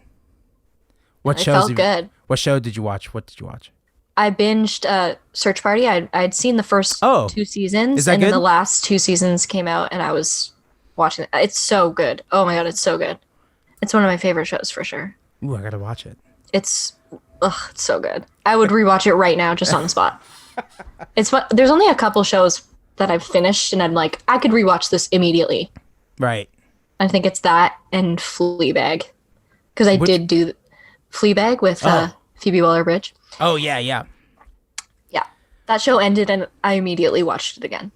What It shows? felt good. What show did you watch? What did you watch? I binged Search Party. I'd seen the first Oh, 2 seasons, is that and then good? the last 2 seasons came out, and I was watching it. It's so good. Oh my god, it's so good. It's one of my favorite shows for sure. Ooh, I gotta watch it. It's so good. I would rewatch it right now just on the spot. There's only a couple shows that I've finished, and I'm like, I could rewatch this immediately. Right. I think it's that and Fleabag, because I did do Fleabag with Phoebe Waller-Bridge. Oh yeah, yeah. Yeah, that show ended, and I immediately watched it again.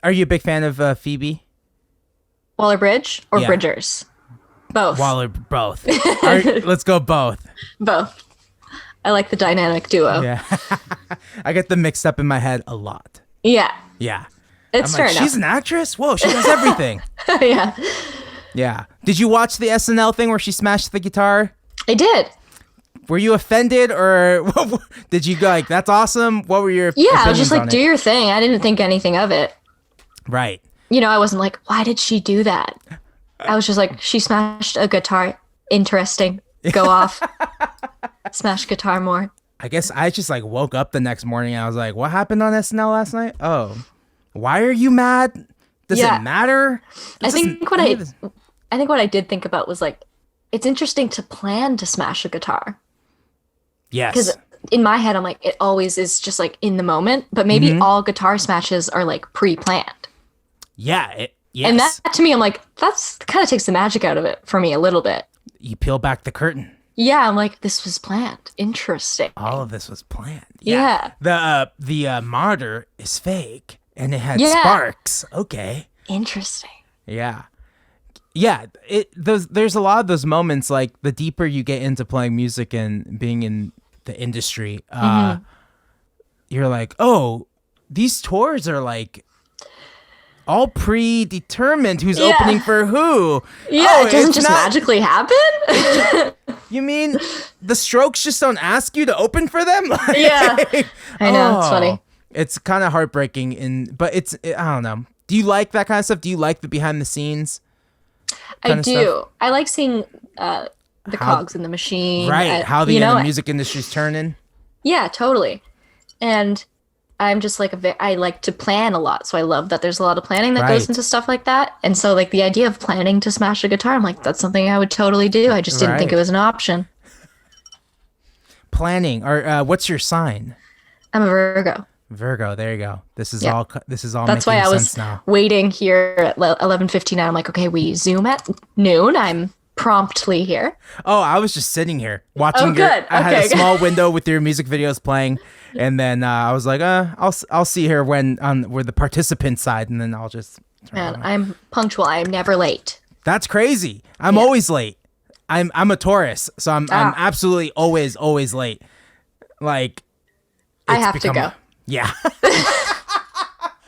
Are you a big fan of Phoebe Waller-Bridge or Yeah. Bridgers? Both. Waller? Both. All right, let's go both. Both. I like the dynamic duo. Yeah. I get them mixed up in my head a lot. Yeah. Yeah. It's I'm fair like, she's an actress? Whoa, she does everything. enough. Yeah. Yeah. Did you watch the SNL thing where she smashed the guitar? I did. Were you offended or did you go like, that's awesome? What were your Yeah, I was opinions just on like, it? do your thing. I didn't think anything of it. Right. You know, I wasn't like, why did she do that? I was just like, she smashed a guitar. Interesting. Go off. Smash guitar more. I guess I just like woke up the next morning and I was like, what happened on SNL last night? Oh, why are you mad? Does Yeah. it matter? I think what I did think about was like, it's interesting to plan to smash a guitar. Yes. Because in my head, I'm like, it always is just like in the moment, but maybe all guitar smashes are like pre-planned. Yeah. Yes. And that to me, I'm like, that's kind of takes the magic out of it for me a little bit. You peel back the curtain. Yeah, I'm like, this was planned. Interesting. All of this was planned. Yeah. The monitor is fake and it had Yeah. sparks. Okay. Interesting. Yeah. Yeah, there's a lot of those moments, like the deeper you get into playing music and being in the industry, you're like, oh, these tours are like all predetermined who's Yeah. opening for who. Yeah, Oh, it doesn't it's just not- magically happen. You mean the Strokes just don't ask you to open for them? Yeah. I know, it's funny. It's kind of heartbreaking, but I don't know. Do you like that kind of stuff? Do you like the behind the scenes? I kind of do. stuff? I like seeing the How- cogs in the machine. Right, how the you know, music industry's turning. Yeah, totally. And I'm just like I like to plan a lot, so I love that there's a lot of planning that goes Right. into stuff like that. And so like the idea of planning to smash a guitar, I'm like, that's something I would totally do. I just didn't think it Right. was an option. Planning, or what's your sign? I'm a Virgo. Virgo. There you go. This is Yeah. all. This is all. That's making why I was sense now. waiting here at 11:59. I'm like, okay, we Zoom at noon. I'm promptly here. Oh, I was just sitting here watching. Oh, good. I had a Okay, good. small window with your music videos playing, and then I was like, I'll see her when on where the participant side, and then I'll just. Man, I'm punctual. I am never late. That's crazy. I'm always late. I'm a Taurus, so I'm absolutely always late. Like, I it's have to become- go. Yeah.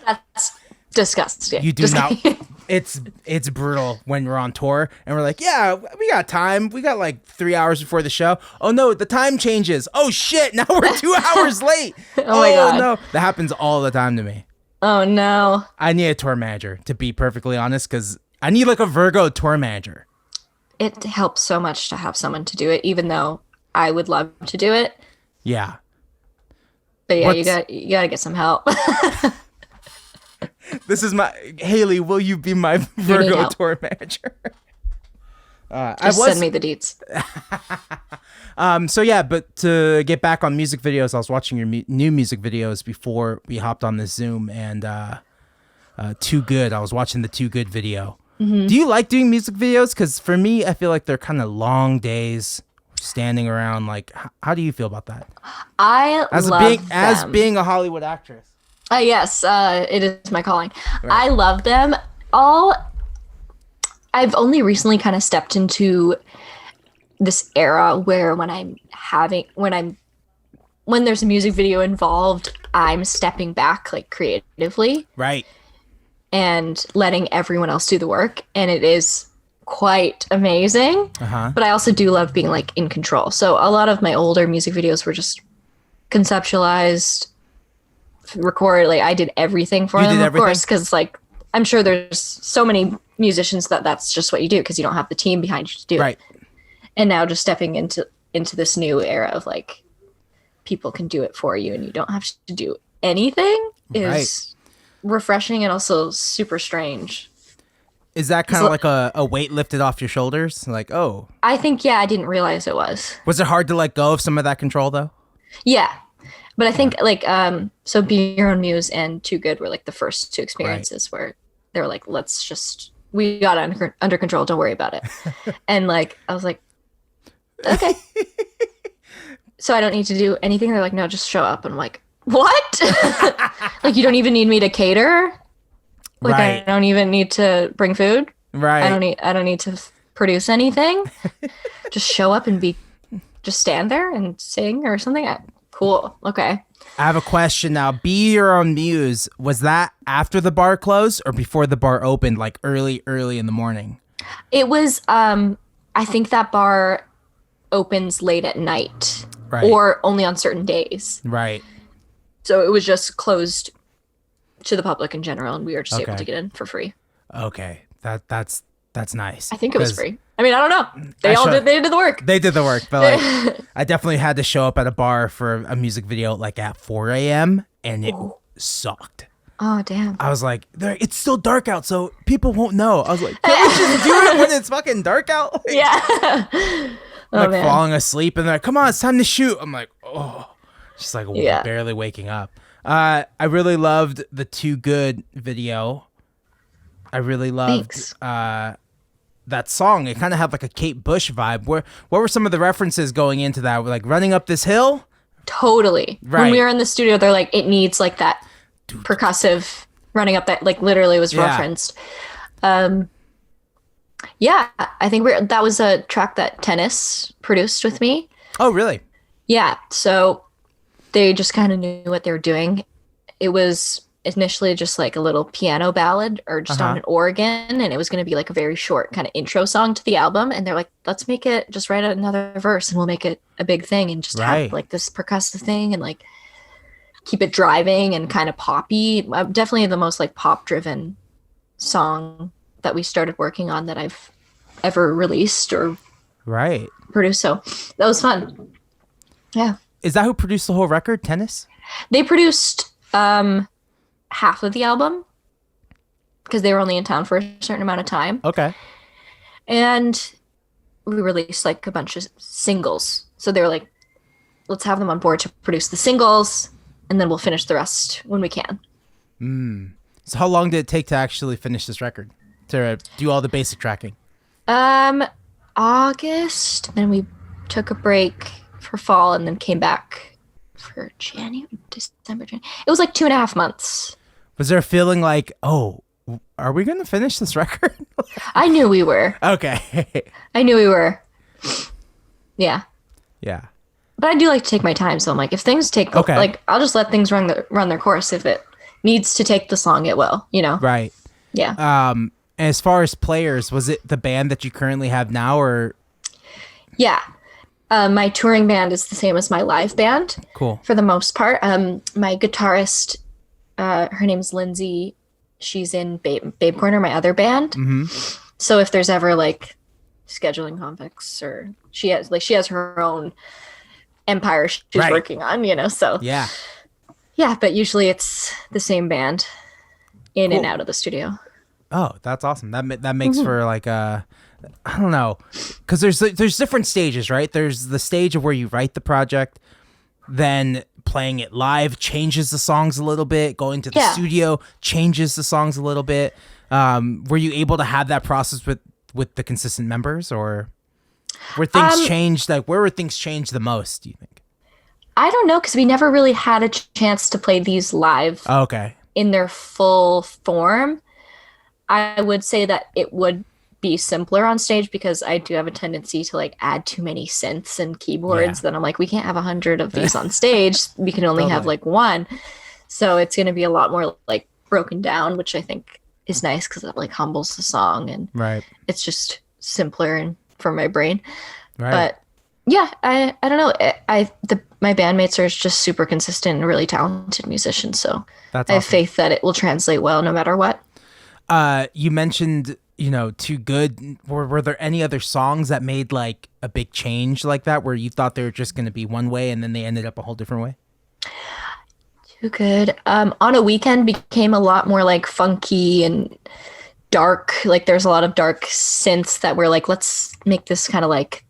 That's disgusting. You do Just not. kidding. It's brutal when we're on tour and we're like, yeah, we got time. We got like 3 hours before the show. Oh no, the time changes. Oh shit, now we're 2 hours late. Oh my God. no, that happens all the time to me. Oh no. I need a tour manager, to be perfectly honest, because I need like a Virgo tour manager. It helps so much to have someone to do it, even though I would love to do it. Yeah. But yeah, you What's- got to get some help. This is my Haley. Will you be my Virgo help. tour manager? Just send me the deets. So yeah, but to get back on music videos, I was watching your new music videos before we hopped on this Zoom, and Too Good. I was watching the Too Good video. Do you like doing music videos? Because for me, I feel like they're kind of long days standing around. Like, how do you feel about that? I love as them. being a Hollywood actress. Yes, it is my calling. Right. I love them. I've only recently kind of stepped into this era where when there's a music video involved, I'm stepping back like creatively Right. and letting everyone else do the work, and it is quite amazing. But I also do love being like in control. So a lot of my older music videos were just conceptualized, recorded. Like I did everything for them, of course, because like I'm sure there's so many musicians that's just what you do because you don't have the team behind you to do it. And now just stepping into this new era of like people can do it for you and you don't have to do anything is refreshing and also super strange. Is that kind of like a weight lifted off your shoulders? Like, oh. I think, I didn't realize it was. Was it hard to let go of some of that control though? Yeah. But I think like, so Be Your Own Muse and Too Good were like the first two experiences where they were like, we got it under control. Don't worry about it. And like, I was like, okay. So I don't need to do anything. They're like, no, just show up. And I'm like, what? Like, you don't even need me to cater? Like, I don't even need to bring food? Right. I don't need to produce anything. Just show up and just stand there and sing or something. Cool. Okay. I have a question now. Be Your Own Muse. Was that after the bar closed or before the bar opened, like early in the morning? It was, I think that bar opens late at night. Right. Or only on certain days. Right. So it was just closed to the public in general, and we were just able to get in for free. Okay. That's nice. I think it was free. I mean, I don't know. They did the work. They did the work, but like I definitely had to show up at a bar for a music video like at 4 a.m. and it sucked. Oh, damn. I was like, it's still dark out, so people won't know. I was like, can't we just do it when it's fucking dark out? Like, yeah. Like falling asleep and they're like, come on, it's time to shoot. I'm like, oh, just like barely waking up. I really loved the Too Good video. I really loved that song. It kind of had like a Kate Bush vibe. What were some of the references going into that? Like running up this hill? Totally. Right. When we were in the studio, they're like, it needs like that percussive running up that, like literally was referenced. Yeah, I think that was a track that Tennis produced with me. Oh, really? Yeah, so they just kind of knew what they were doing. It was initially just like a little piano ballad or just on an organ, and it was going to be like a very short kind of intro song to the album. And they're like, let's make it, just write another verse and we'll make it a big thing and just have like this percussive thing and like keep it driving and kind of poppy. Definitely the most like pop driven song that we started working on that I've ever released or produced. So that was fun. Yeah. Is that who produced the whole record, Tennis? They produced half of the album because they were only in town for a certain amount of time. Okay. And we released like a bunch of singles. So they were like, let's have them on board to produce the singles and then we'll finish the rest when we can. So how long did it take to actually finish this record? To do all the basic tracking? August. Then we took a break for fall and then came back for December. January. It was like 2.5 months. Was there a feeling like, oh, are we going to finish this record? I knew we were. Okay. I knew we were. Yeah. Yeah. But I do like to take my time. So I'm like, if things take, like, I'll just let things run their course. If it needs to take this long, it will, you know? Right. Yeah. As far as players, was it the band that you currently have now or? Yeah. My touring band is the same as my live band. Cool. For the most part. My guitarist, her name's Lindsay. She's in Babe Corner, my other band. Mm-hmm. So if there's ever like scheduling conflicts or she has her own empire she's working on, you know, so. Yeah. Yeah, but usually it's the same band in and out of the studio. Oh, that's awesome. That makes for like I don't know, because there's different stages, right? There's the stage of where you write the project, then playing it live changes the songs a little bit, going to the Yeah. studio changes the songs a little bit. Were you able to have that process with the consistent members, or were things changed? Like, where were things changed the most, do you think? I don't know, because we never really had a chance to play these live Oh, okay. in their full form. I would say that it would be simpler on stage because I do have a tendency to like add too many synths and keyboards. Then I'm like, we can't have 100 of these on stage. We can only have Totally. like one. So it's going to be a lot more like broken down, which I think is nice because it like humbles the song and Right. it's just simpler and for my brain. Right. But yeah, I don't know. My bandmates are just super consistent and really talented musicians. So That's I have awesome. faith that it will translate well no matter what. You mentioned, Too Good. Were there any other songs that made like a big change like that, where you thought they were just going to be one way and then they ended up a whole different way? Too Good. On a Weekend became a lot more like funky and dark. Like there's a lot of dark synths that were like, let's make this kind of like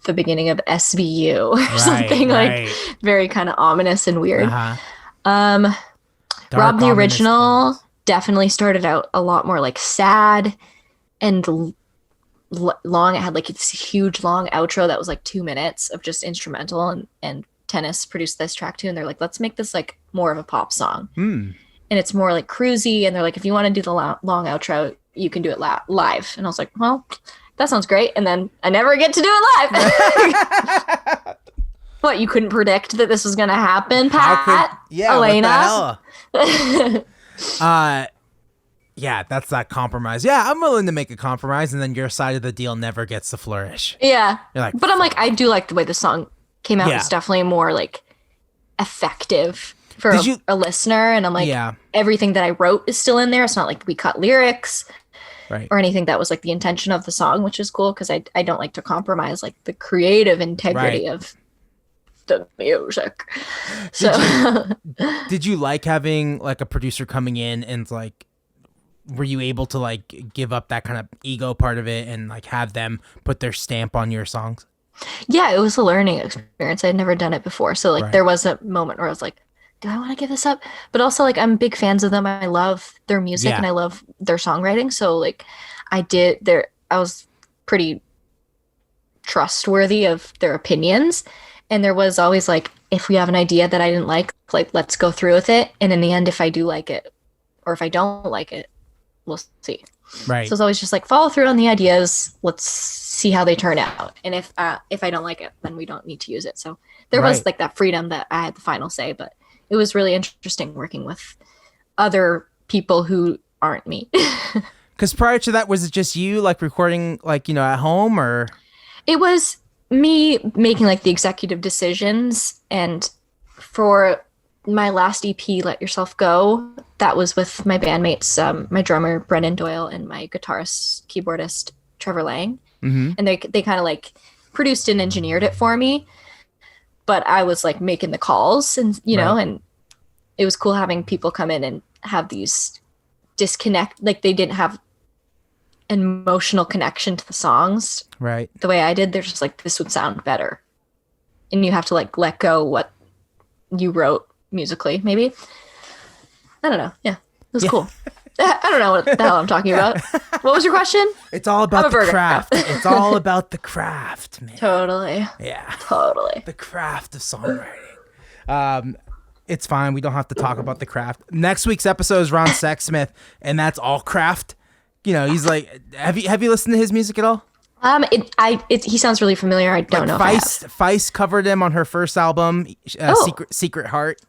the beginning of SVU or something right. like very kind of ominous and weird. Uh-huh. Um, Dark, Rob the ominous Original things. definitely started out a lot more like sad and long. It had like this huge long outro that was like 2 minutes of just instrumental, and Tennis produced this track too, and they're like, let's make this like more of a pop song. And it's more like cruisy, and they're like, if you want to do the long outro, you can do it live. And I was like, well, that sounds great. And then I never get to do it live. What, you couldn't predict that this was going to happen, Pat? Elena? What the hell? Yeah, that's that compromise. Yeah, I'm willing to make a compromise, and then your side of the deal never gets to flourish. Yeah. You're like, but I'm like, I do like the way the song came out. Yeah. It's definitely more like effective for a listener. And I'm like, Yeah. everything that I wrote is still in there. It's not like we cut lyrics Right. or anything that was like the intention of the song, which is cool because I don't like to compromise like the creative integrity of the music. So Did you like having like a producer coming in and like, were you able to like give up that kind of ego part of it and like have them put their stamp on your songs? yeah, it was a learning experience. I had never done it before. So like there was a moment where I was like, do I want to give this up? But also like I'm big fans of them. I love their music and I love their songwriting. So like I was pretty trustworthy of their opinions. And there was always like, if we have an idea that I didn't like, let's go through with it. And in the end, if I do like it or if I don't like it, we'll see. Right. So it's always just like follow through on the ideas. Let's see how they turn out. And if I don't like it, then we don't need to use it. So there was like that freedom that I had the final say, but it was really interesting working with other people who aren't me. Because prior to that, was it just you like recording like, at home, or? It was me making like the executive decisions. And for my last EP, Let Yourself Go, that was with my bandmates, my drummer Brennan Doyle and my guitarist keyboardist Trevor Lang. And they kind of like produced and engineered it for me, but I was like making the calls and know, and it was cool having people come in and have these disconnect, like they didn't have an emotional connection to the songs the way I did. They're just like, this would sound better, and you have to like let go what you wrote musically, maybe. I don't know. Yeah, it was cool. I don't know what the hell I'm talking about. What was your question? It's all about the craft. It's all about the craft, man. Totally. Yeah. Totally. The craft of songwriting. It's fine. We don't have to talk about the craft. Next week's episode is Ron Sexsmith, and that's all craft. He's like, have you listened to his music at all? He sounds really familiar. I don't know. Feist covered him on her first album, Secret Heart.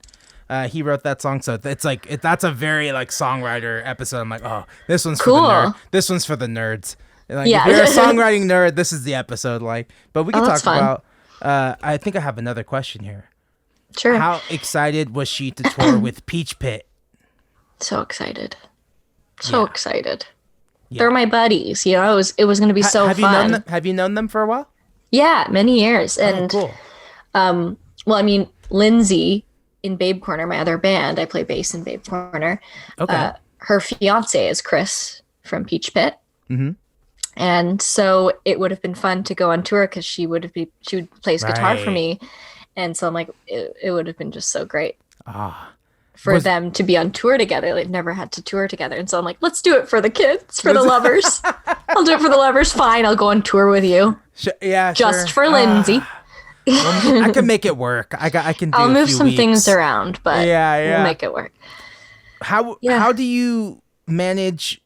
He wrote that song, so it's like that's a very like songwriter episode. I'm like, oh, this one's cool. For the nerd. This one's for the nerds. Like, if you're a songwriting nerd, this is the episode. Like, but we can talk about. I think I have another question here. Sure. How excited was she to tour with Peach Pit? So excited. So excited. Yeah. They're my buddies. It was going to be so fun. Have you known them for a while? Yeah, many years. And cool. Well, I mean, Lindsay in Babe Corner, my other band, I play bass in Babe Corner. Okay. Her fiance is Chris from Peach Pit. And so it would have been fun to go on tour because she would play his guitar for me. And so I'm like, it would have been just so great Ah, for was them to be on tour together. They've never had to tour together. And so I'm like, let's do it for the kids, for the lovers. I'll do it for the lovers. Fine, I'll go on tour with you. yeah, Just sure. for Lindsay. Well, I can make it work. I can I'll do a move few some things weeks. around, but Yeah, we'll yeah. make it work. How Yeah. do you manage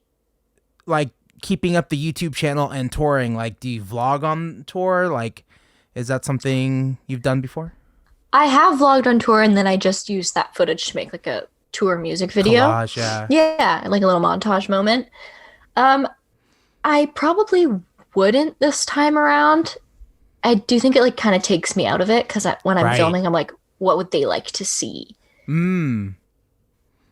like keeping up the YouTube channel and touring? Like, do you vlog on tour? Like, is that something you've done before? I have vlogged on tour and then I just used that footage to make like a tour music video. Collage, yeah. Yeah, like a little montage moment. Um, I probably wouldn't this time around. I do think it like kind of takes me out of it because when I'm Right. filming, I'm like, what would they like to see? Mm.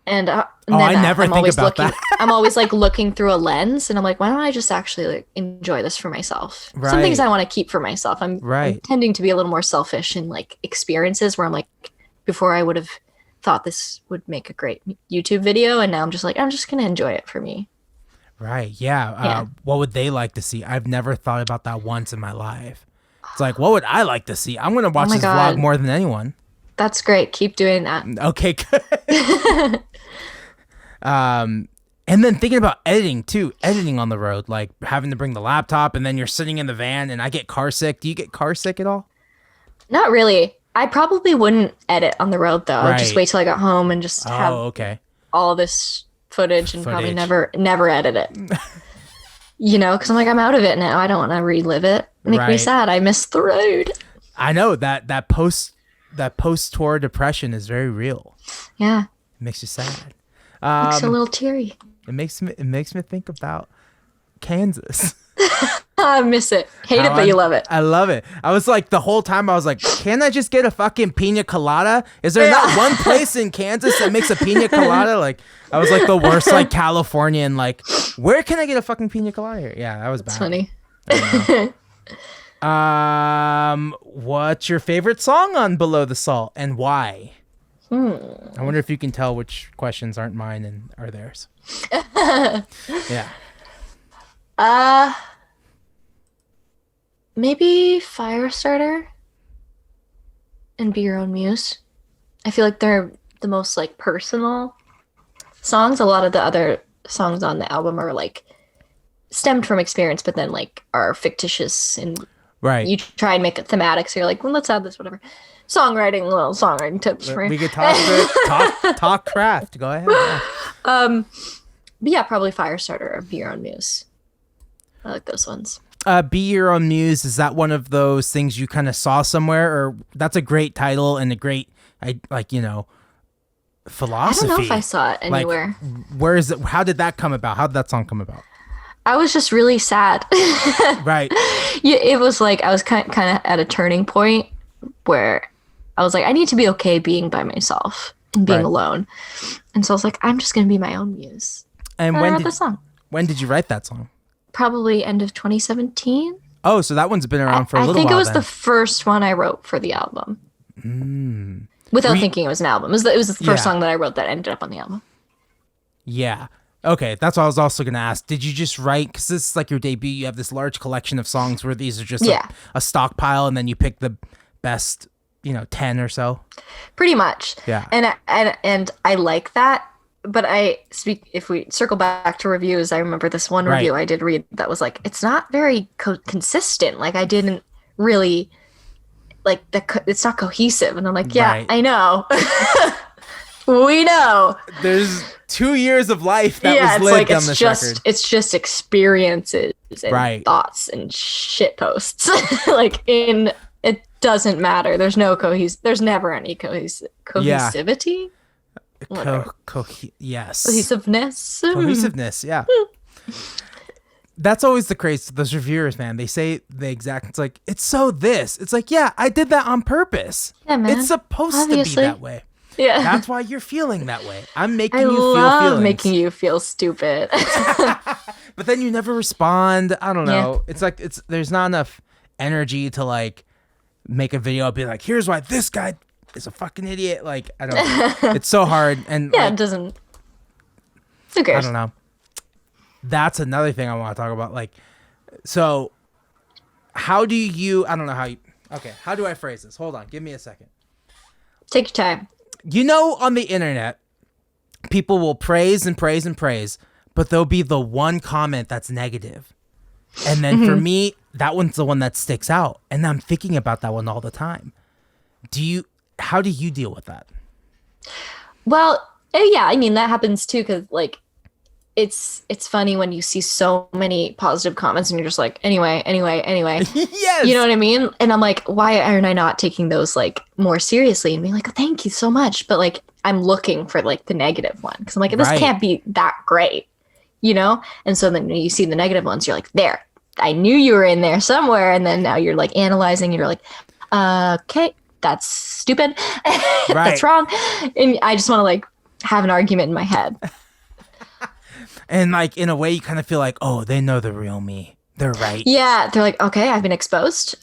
And Oh, then I never I'm think always about looking. that. I'm always like looking through a lens, and I'm like, why don't I just actually like enjoy this for myself? Some things Right. I want to keep for myself. I'm Right. tending to be a little more selfish in like experiences where I'm like, before I would have thought this would make a great YouTube video, and now I'm just like, I'm just gonna enjoy it for me. Right. Yeah. Yeah. What would they like to see? I've never thought about that once in my life. It's like, what would I like to see? I'm gonna Oh watch my this vlog God, more than anyone. that's great. Keep doing that. Okay, good. And then thinking about editing too, editing on the road, like having to bring the laptop and then you're sitting in the van and I get car sick. Do you get car sick at all? Not really. I probably wouldn't edit on the road though. I would just Right. wait till I got home and just have Oh, okay. all this footage and probably Footage. never edit it. Because I'm like, I'm out of it now. I don't want to relive it. Make me Right. sad. I miss the road. I know that post tour depression is very real. Yeah. It makes you sad. Makes a little teary. It makes me think about Kansas. I miss it. Hate it, How but you love it. I love it. I was like the whole time I was like, can I just get a fucking pina colada? Is there not one place in Kansas that makes a pina colada? Like I was like the worst like Californian. Like where can I get a fucking pina colada here? Yeah, that was It's bad. funny. What's your favorite song on Below the Salt and why? I wonder if you can tell which questions aren't mine and are theirs. Yeah. Uh, Maybe Firestarter and Be Your Own Muse. I feel like they're the most like personal songs. A lot of the other songs on the album are like stemmed from experience, but then like are fictitious and Right. you try and make it thematic. So you're like, well, let's add this, whatever. Little songwriting tips for We you. could talk craft. Go ahead. Yeah. But yeah, probably Firestarter or Be Your Own Muse. I like those ones. Be Your Own Muse, is that one of those things you kind of saw somewhere, or that's a great title and a great I philosophy? don't know if I saw it Like, anywhere. where is it? How did that come about? How did that song come about? I was just really sad. Right. Yeah, it was like I was kind of at a turning point where I was like, I need to be okay being by myself and being Right. alone. And so I was like, I'm just gonna be my own muse. And And I wrote the song. when did you write that song? Probably end of 2017. Oh, so that one's been around for a I little think while. it was then. the first one I wrote for the album. Without Were you- thinking it was an album. It was the first Yeah. song that I wrote that ended up on the album. Yeah. Okay, that's what I was also gonna ask. Did you just write? Because this is like your debut. You have this large collection of songs where these are just Yeah. a stockpile, and then you pick the best, 10 or so. Pretty much. Yeah. And I like that. But if we circle back to reviews, I remember this one Right. review I did read that was like, it's not very consistent. Like I didn't really like it's not cohesive. And I'm like, yeah, Right. I know. We know. There's 2 years of life that Yeah, was it's lived like on this record. it's just experiences and Right. thoughts and shit posts. It doesn't matter. There's no there's never any cohesivity. Whatever. Yes. Cohesiveness. Cohesiveness, yeah. That's always the craze to those reviewers, man. They say the exact, it's like, it's so this. It's like, yeah, I did that on purpose. Yeah, man. It's supposed to Obviously. be that way. Yeah. That's why you're feeling that way. I'm making I you feel love feelings. making you feel stupid. But then you never respond. I don't Yeah. know. It's like there's not enough energy to like make a video and be like, here's why this guy is a fucking idiot. Like, I don't know. It's so hard. And Yeah, like, it doesn't. Who I cares? don't know. That's another thing I want to talk about. Like, so how do you, I don't know how you, Okay, how do I phrase this? Hold on, give me a second. Take your time. You know, on the internet, people will praise and praise and praise, but there'll be the one comment that's negative. And then for me, that one's the one that sticks out. And I'm thinking about that one all the time. How do you deal with that? Well, yeah, I mean that happens too because like it's funny when you see so many positive comments and you're just like anyway. Yes. You know what I mean? And I'm like, why aren't I not taking those like more seriously and being like, oh, thank you so much? But like I'm looking for like the negative one because I'm like, this Right. can't be that great, you know? And so then when you see the negative ones, you're like, there, I knew you were in there somewhere. And then now you're like analyzing, you're like, okay, that's stupid. That's wrong. And I just want to like have an argument in my head. And like in a way, you kind of feel like, oh, they know the real me. They're right. Yeah, they're like, okay, I've been exposed.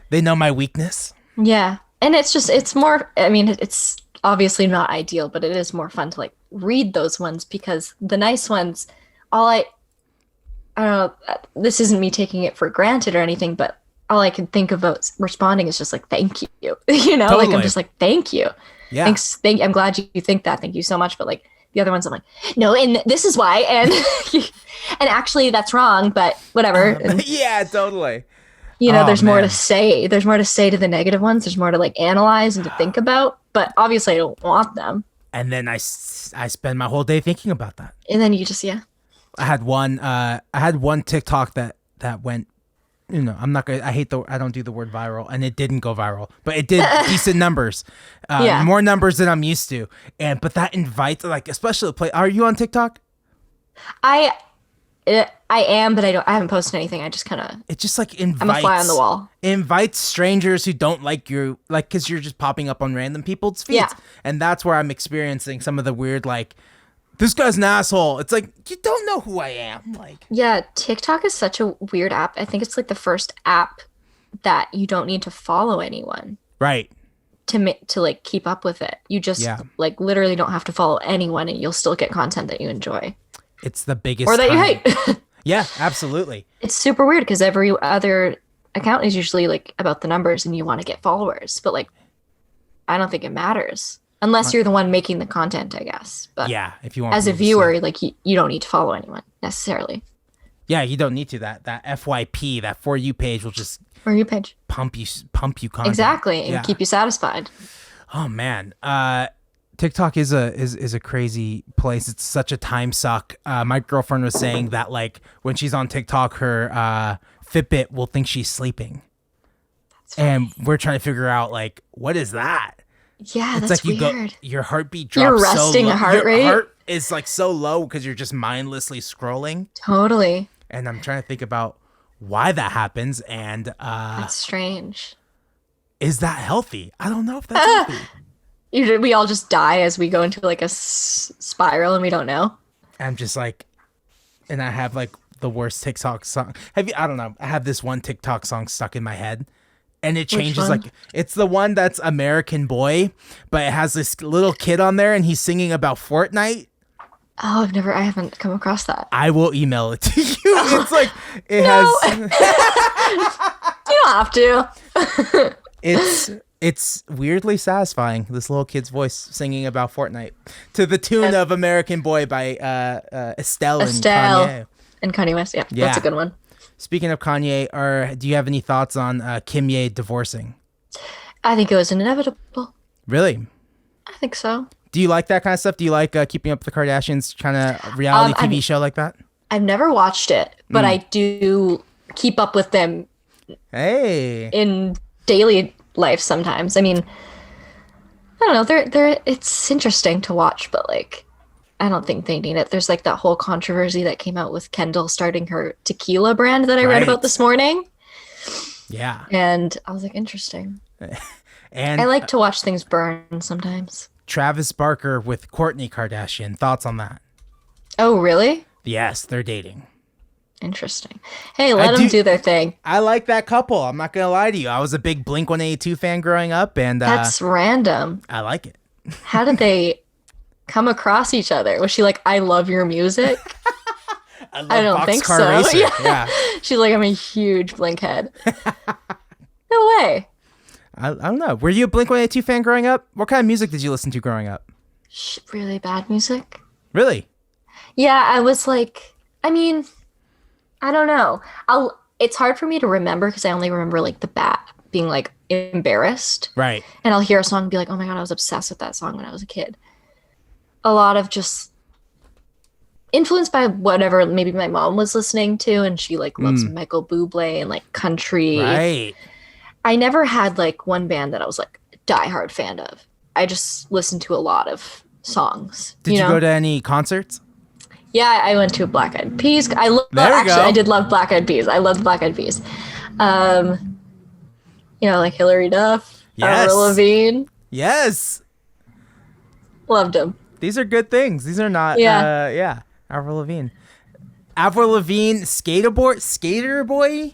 They know my weakness. Yeah, and it's more. I mean, it's obviously not ideal, but it is more fun to like read those ones because the nice ones, I don't know. This isn't me taking it for granted or anything, but all I can think about responding is just like, thank you. You know, Totally. like I'm just like, thank you. Yeah. Thanks. I'm glad you think that. Thank you so much. But like the other ones, I'm like, no, and this is why, and and actually that's wrong, but whatever. And, Yeah, totally. you know, Oh, there's more man. to say. There's more to say to the negative ones. There's more to like analyze and to think about. But obviously, I don't want them. And then I spend my whole day thinking about that. And then you just I had one TikTok that went, you know, I don't do the word viral, and it didn't go viral, but it did decent numbers, Yeah. more numbers than I'm used to. But that invites, like, especially are you on TikTok? I am, but I haven't posted anything. I just kind of It just like I'm a fly on the wall. invites strangers who don't like you, like, because you're just popping up on random people's feeds. Yeah. And that's where I'm experiencing some of the weird, like, this guy's an asshole. It's like, you don't know who I am. Like, Yeah, TikTok is such a weird app. I think it's like the first app that you don't need to follow anyone right. to like keep up with it. You just Yeah. like literally don't have to follow anyone and you'll still get content that you enjoy It's the biggest or that you time. hate. Yeah, absolutely. It's super weird because every other account is usually like about the numbers and you want to get followers, but like I don't think it matters unless you're the one making the content, I guess. But Yeah, if you want as a people to see viewer, it. like you don't need to follow anyone necessarily. Yeah, you don't need to. That FYP, that For You page will just Or you page. pump you content. Exactly. And Yeah. keep you satisfied. Oh man, TikTok is a crazy place. It's such a time suck. My girlfriend was saying that like when she's on TikTok, her Fitbit will think she's sleeping, and we're trying to figure out like what is that. Yeah, It's that's like weird. your heartbeat drops. You're so resting low. heart Your rate? heart is like so low because you're just mindlessly scrolling. Totally. And I'm trying to think about why that happens, and That's strange. is that healthy? I don't know if that's healthy. We all just die as we go into like a spiral and we don't know. I'm just like, and I have like the worst TikTok song. I don't know. I have this one TikTok song stuck in my head, and it changes. one? Like, it's the one that's American Boy, but it has this little kid on there, and he's singing about Fortnite. Oh, I haven't come across that. I will email it to you. It's like it has. You don't have to. It's weirdly satisfying. This little kid's voice singing about Fortnite to the tune of American Boy by Estelle and Kanye. And Kanye West. Yeah, Yeah. that's a good one. Speaking of Kanye, do you have any thoughts on Kim Ye divorcing? I think it was inevitable. Really? I think so. Do you like that kind of stuff? Do you like Keeping Up with the Kardashians, kind of reality TV show like that? I've never watched it, but I do keep up with them Hey. in daily life sometimes. I mean, I don't know. It's interesting to watch, but like, I don't think they need it. There's like that whole controversy that came out with Kendall starting her tequila brand that I read Right. about this morning. Yeah. And I was like, interesting. And I like to watch things burn sometimes. Travis Barker with Kourtney Kardashian. Thoughts on that? Oh, really? Yes, they're dating. Interesting. Hey, let them do their thing. I like that couple. I'm not going to lie to you. I was a big Blink-182 fan growing up, and That's random. I like it. How did they come across each other? Was she like, I love your music? I don't think Boxcar so. Racer. Yeah. Yeah. She's like, I'm a huge Blink head. No way. I don't know. Were you a Blink-182 fan growing up? What kind of music did you listen to growing up? Really bad music. Really? Yeah, I was like, I mean, I don't know. It's hard for me to remember because I only remember like the bat being like embarrassed. Right. And I'll hear a song and be like, oh my God, I was obsessed with that song when I was a kid. A lot of just influenced by whatever maybe my mom was listening to, and she like loves Michael Bublé and like country. Right. I never had like one band that I was like diehard fan of. I just listened to a lot of songs. Did you know? go to any concerts? Yeah, I went to a Black Eyed Peas. I did love Black Eyed Peas. I loved Black Eyed Peas. Like Hilary Duff, Yes. Avril Lavigne. Yes. Loved them. These are good things. These are not. Yeah. Avril Lavigne. Avril Lavigne, Skater Boy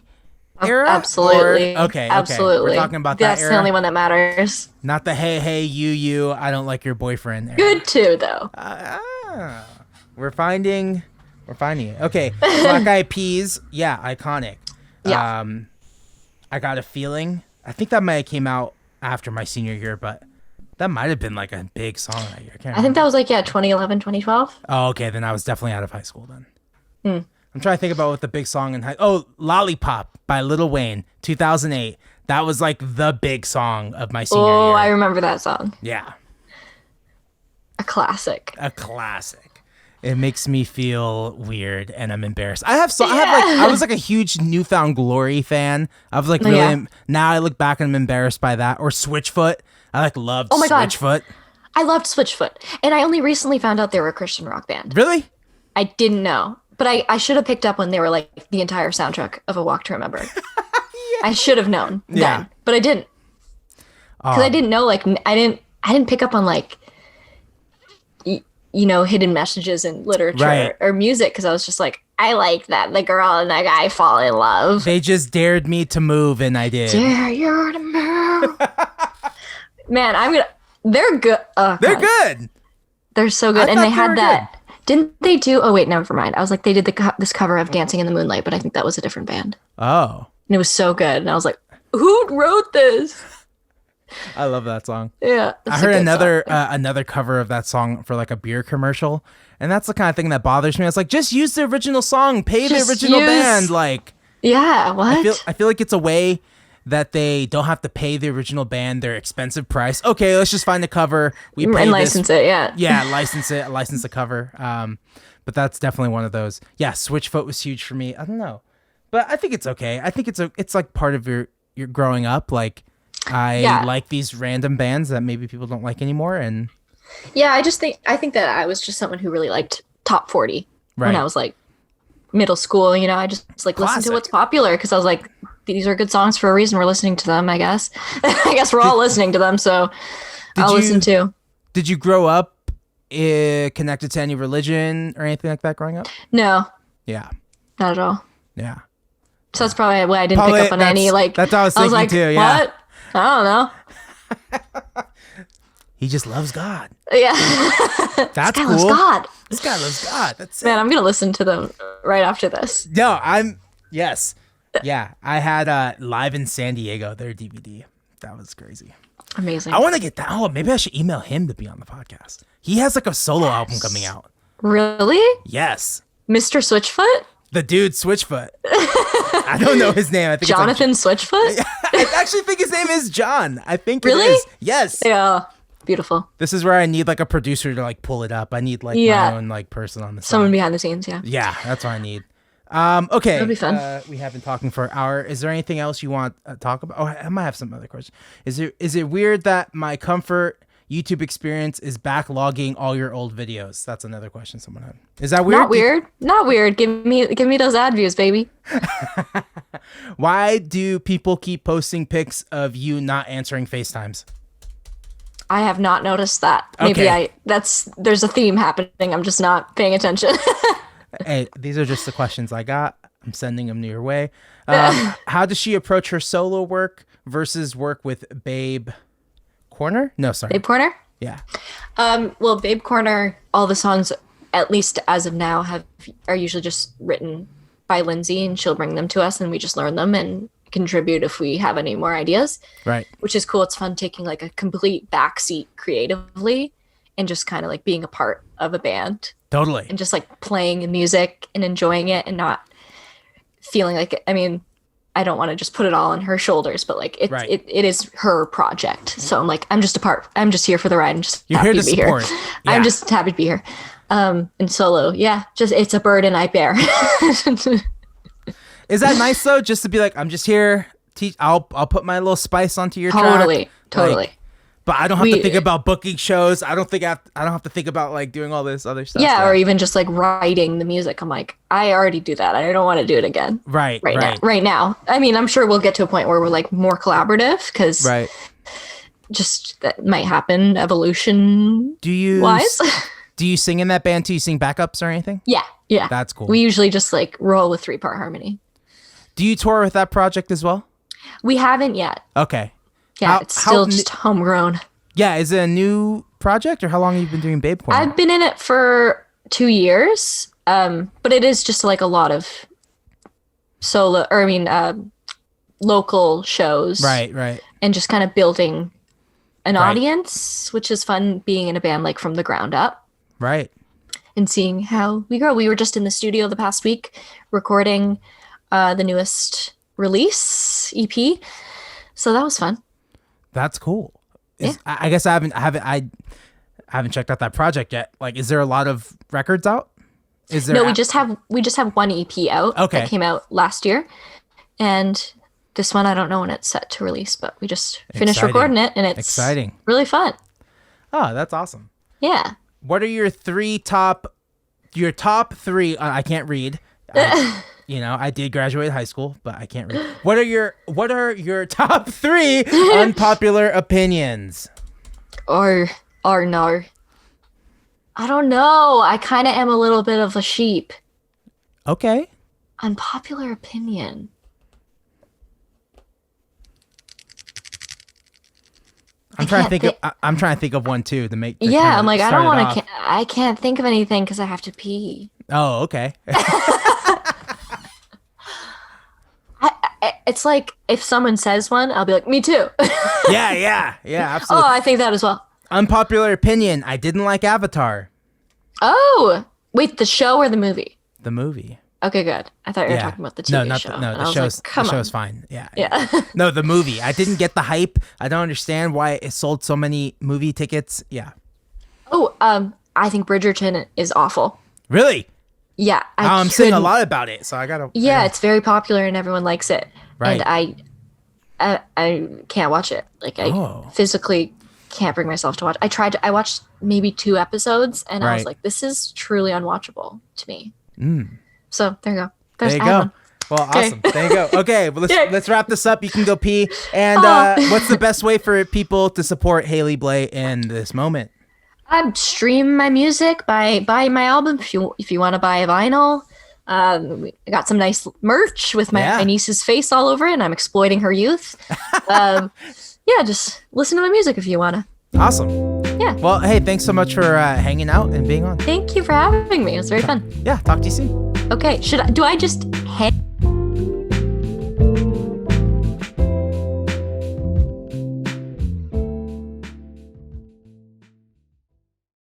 era. Absolutely. Okay. Absolutely. We're talking about That's that era. the only one that matters. Not the hey you. I don't like your boyfriend. Era. Good too, though. We're finding it. Okay. Black Eyed Peas. Yeah, iconic. Yeah. I Got a Feeling. I think that might have came out after my senior year, but that might have been like a big song that year. I think that was like 2011, 2012. Oh, okay. Then I was definitely out of high school then. I'm trying to think about what the big song in Lollipop by Lil Wayne, 2008. That was like the big song of my senior year. Oh, I remember that song. Yeah. A classic. A classic. It makes me feel weird and I'm embarrassed. I was like a huge Newfound Glory fan. I was like now I look back and I'm embarrassed by that. Or Switchfoot. I loved Switchfoot. I loved Switchfoot. And I only recently found out they were a Christian rock band. Really? I didn't know. But I should have picked up when they were like the entire soundtrack of A Walk to Remember. I should have known then. But I didn't. Because I didn't know, like, I didn't pick up on like hidden messages in literature or music, because I was just like, I like that the girl and that guy fall in love. They just dared me to move and I did. Dare you to move. Man, they're good. Oh, they're God. good. They're so good. And they had that. Good. Didn't they do? Oh wait, never mind. I was like, they did this cover of Dancing in the Moonlight, but I think that was a different band. Oh. And it was so good. And I was like, who wrote this? I love that song. Yeah. I heard another cover of that song for like a beer commercial, and that's the kind of thing that bothers me. It's like, just use the original song, pay the original band. Like, yeah, what? I feel like it's a way that they don't have to pay the original band their expensive price. Okay, let's just find the cover. And license it. Yeah. Yeah, license the cover. But that's definitely one of those. Yeah, Switchfoot was huge for me. I don't know, but I think it's okay. I think it's like part of your growing up. Like, I like these random bands that maybe people don't like anymore. And yeah, I think that I was just someone who really liked top 40 when I was like middle school. I just like listen to what's popular, because I was like, these are good songs for a reason. We're listening to them, I guess. I guess we're all listening to them, so I'll listen too. Did you grow up connected to any religion or anything like that growing up? No. Yeah. Not at all. Yeah. So that's probably why I didn't pick up on any like. That's what I was thinking like, too. Yeah. What? I don't know. He just loves God. Yeah. That's this guy cool. loves God. This guy loves God. That's Man, I'm gonna listen to them right after this. No, yes. Yeah, I had Live in San Diego, their DVD. That was crazy. Amazing. I want to get that. Oh, maybe I should email him to be on the podcast. He has like a solo album coming out. Really? Yes. Mr. Switchfoot? The dude Switchfoot. I don't know his name. I think Jonathan Switchfoot? I actually think his name is John. I think it Really? is. Yes. Yeah. Beautiful. This is where I need like a producer to like pull it up. I need like my own like person on the side. Someone behind the scenes, yeah. Yeah, that's what I need. Okay. That'll be fun. We have been talking for an hour. Is there anything else you want to talk about? Oh, I might have some other questions. Is it weird that my comfort YouTube experience is backlogging all your old videos? That's another question someone had. Is that weird? Not weird. Not weird. Give me those ad views, baby. Why do people keep posting pics of you not answering FaceTimes? I have not noticed that. Okay. Maybe there's a theme happening. I'm just not paying attention. Hey, these are just the questions I got. I'm sending them your way. How does she approach her solo work versus work with Babe Corner? No, sorry. Babe Corner? Yeah. Well, Babe Corner, all the songs, at least as of now, are usually just written by Lindsay, and she'll bring them to us, and we just learn them and contribute if we have any more ideas. Right. Which is cool. It's fun taking like a complete backseat creatively and just kind of like being a part of a band. Totally. And just like playing music and enjoying it and not feeling like, I mean, I don't want to just put it all on her shoulders, but like it is her project. So I'm like, I'm just a part. I'm just here for the ride. I'm just You're happy here to to be support. here. Yeah. I'm just happy to be here. And solo, yeah, just it's a burden I bear. Is that nice though? Just to be like, I'm just here. I'll put my little spice onto your Totally. track. Like, but I don't have to think about booking shows. I don't have to think about like doing all this other stuff. Yeah, or even just like writing the music. I'm like, I already do that. I don't want to do it again. Right now. I mean, I'm sure we'll get to a point where we're like more collaborative because just that might happen evolution wise. Do you sing in that band too? You sing backups or anything? Yeah. That's cool. We usually just like roll with 3-part harmony. Do you tour with that project as well? We haven't yet. Okay. Yeah, it's still just homegrown. Yeah, is it a new project or how long have you been doing Babe Corner? I've been in it for 2 years, but it is just like a lot of local shows. Right. And just kind of building an audience, which is fun being in a band like from the ground up. Right. And seeing how we grow. We were just in the studio the past week recording the newest release EP. So that was fun. That's cool. I guess I haven't checked out that project yet. Like, is there a lot of records out? Is there? No, we just have one EP out. Okay. That came out last year, and this one I don't know when it's set to release, but we just finished recording it, and it's exciting, really fun. Oh, that's awesome. Yeah. What are your top three? I can't read. I did graduate high school, but I can't read. What are your top 3 unpopular opinions? Or no. I don't know. I kind of am a little bit of a sheep. Okay. Unpopular opinion. I'm trying to think of one too to make. I'm like, I don't want to. I can't think of anything because I have to pee. Oh, okay. It's like if someone says one, I'll be like, me too. Yeah, absolutely. Oh, I think that as well. Unpopular opinion. I didn't like Avatar. Oh, wait, the show or the movie? The movie. Okay, good. I thought you were talking about the TV show. The show's fine. Yeah. No, the movie. I didn't get the hype. I don't understand why it sold so many movie tickets. Yeah. Oh, I think Bridgerton is awful. Really? Yeah. I'm saying a lot about it, so I gotta. Yeah, it's very popular and everyone likes it. Right. And I can't watch it. Like I physically can't bring myself to watch. I watched maybe 2 episodes and I was like, this is truly unwatchable to me. So there you go. There you go. Well, awesome. There you go. Okay, well, let's wrap this up. You can go pee. And what's the best way for people to support Haley Blais in this moment? Stream my music, buy my album if you want to buy a vinyl. I got some nice merch with my niece's face all over it, and I'm exploiting her youth. Just listen to my music if you want to. Awesome. Yeah. Well, hey, thanks so much for hanging out and being on. Thank you for having me. It was very fun. Yeah, talk to you soon. Okay. Do I just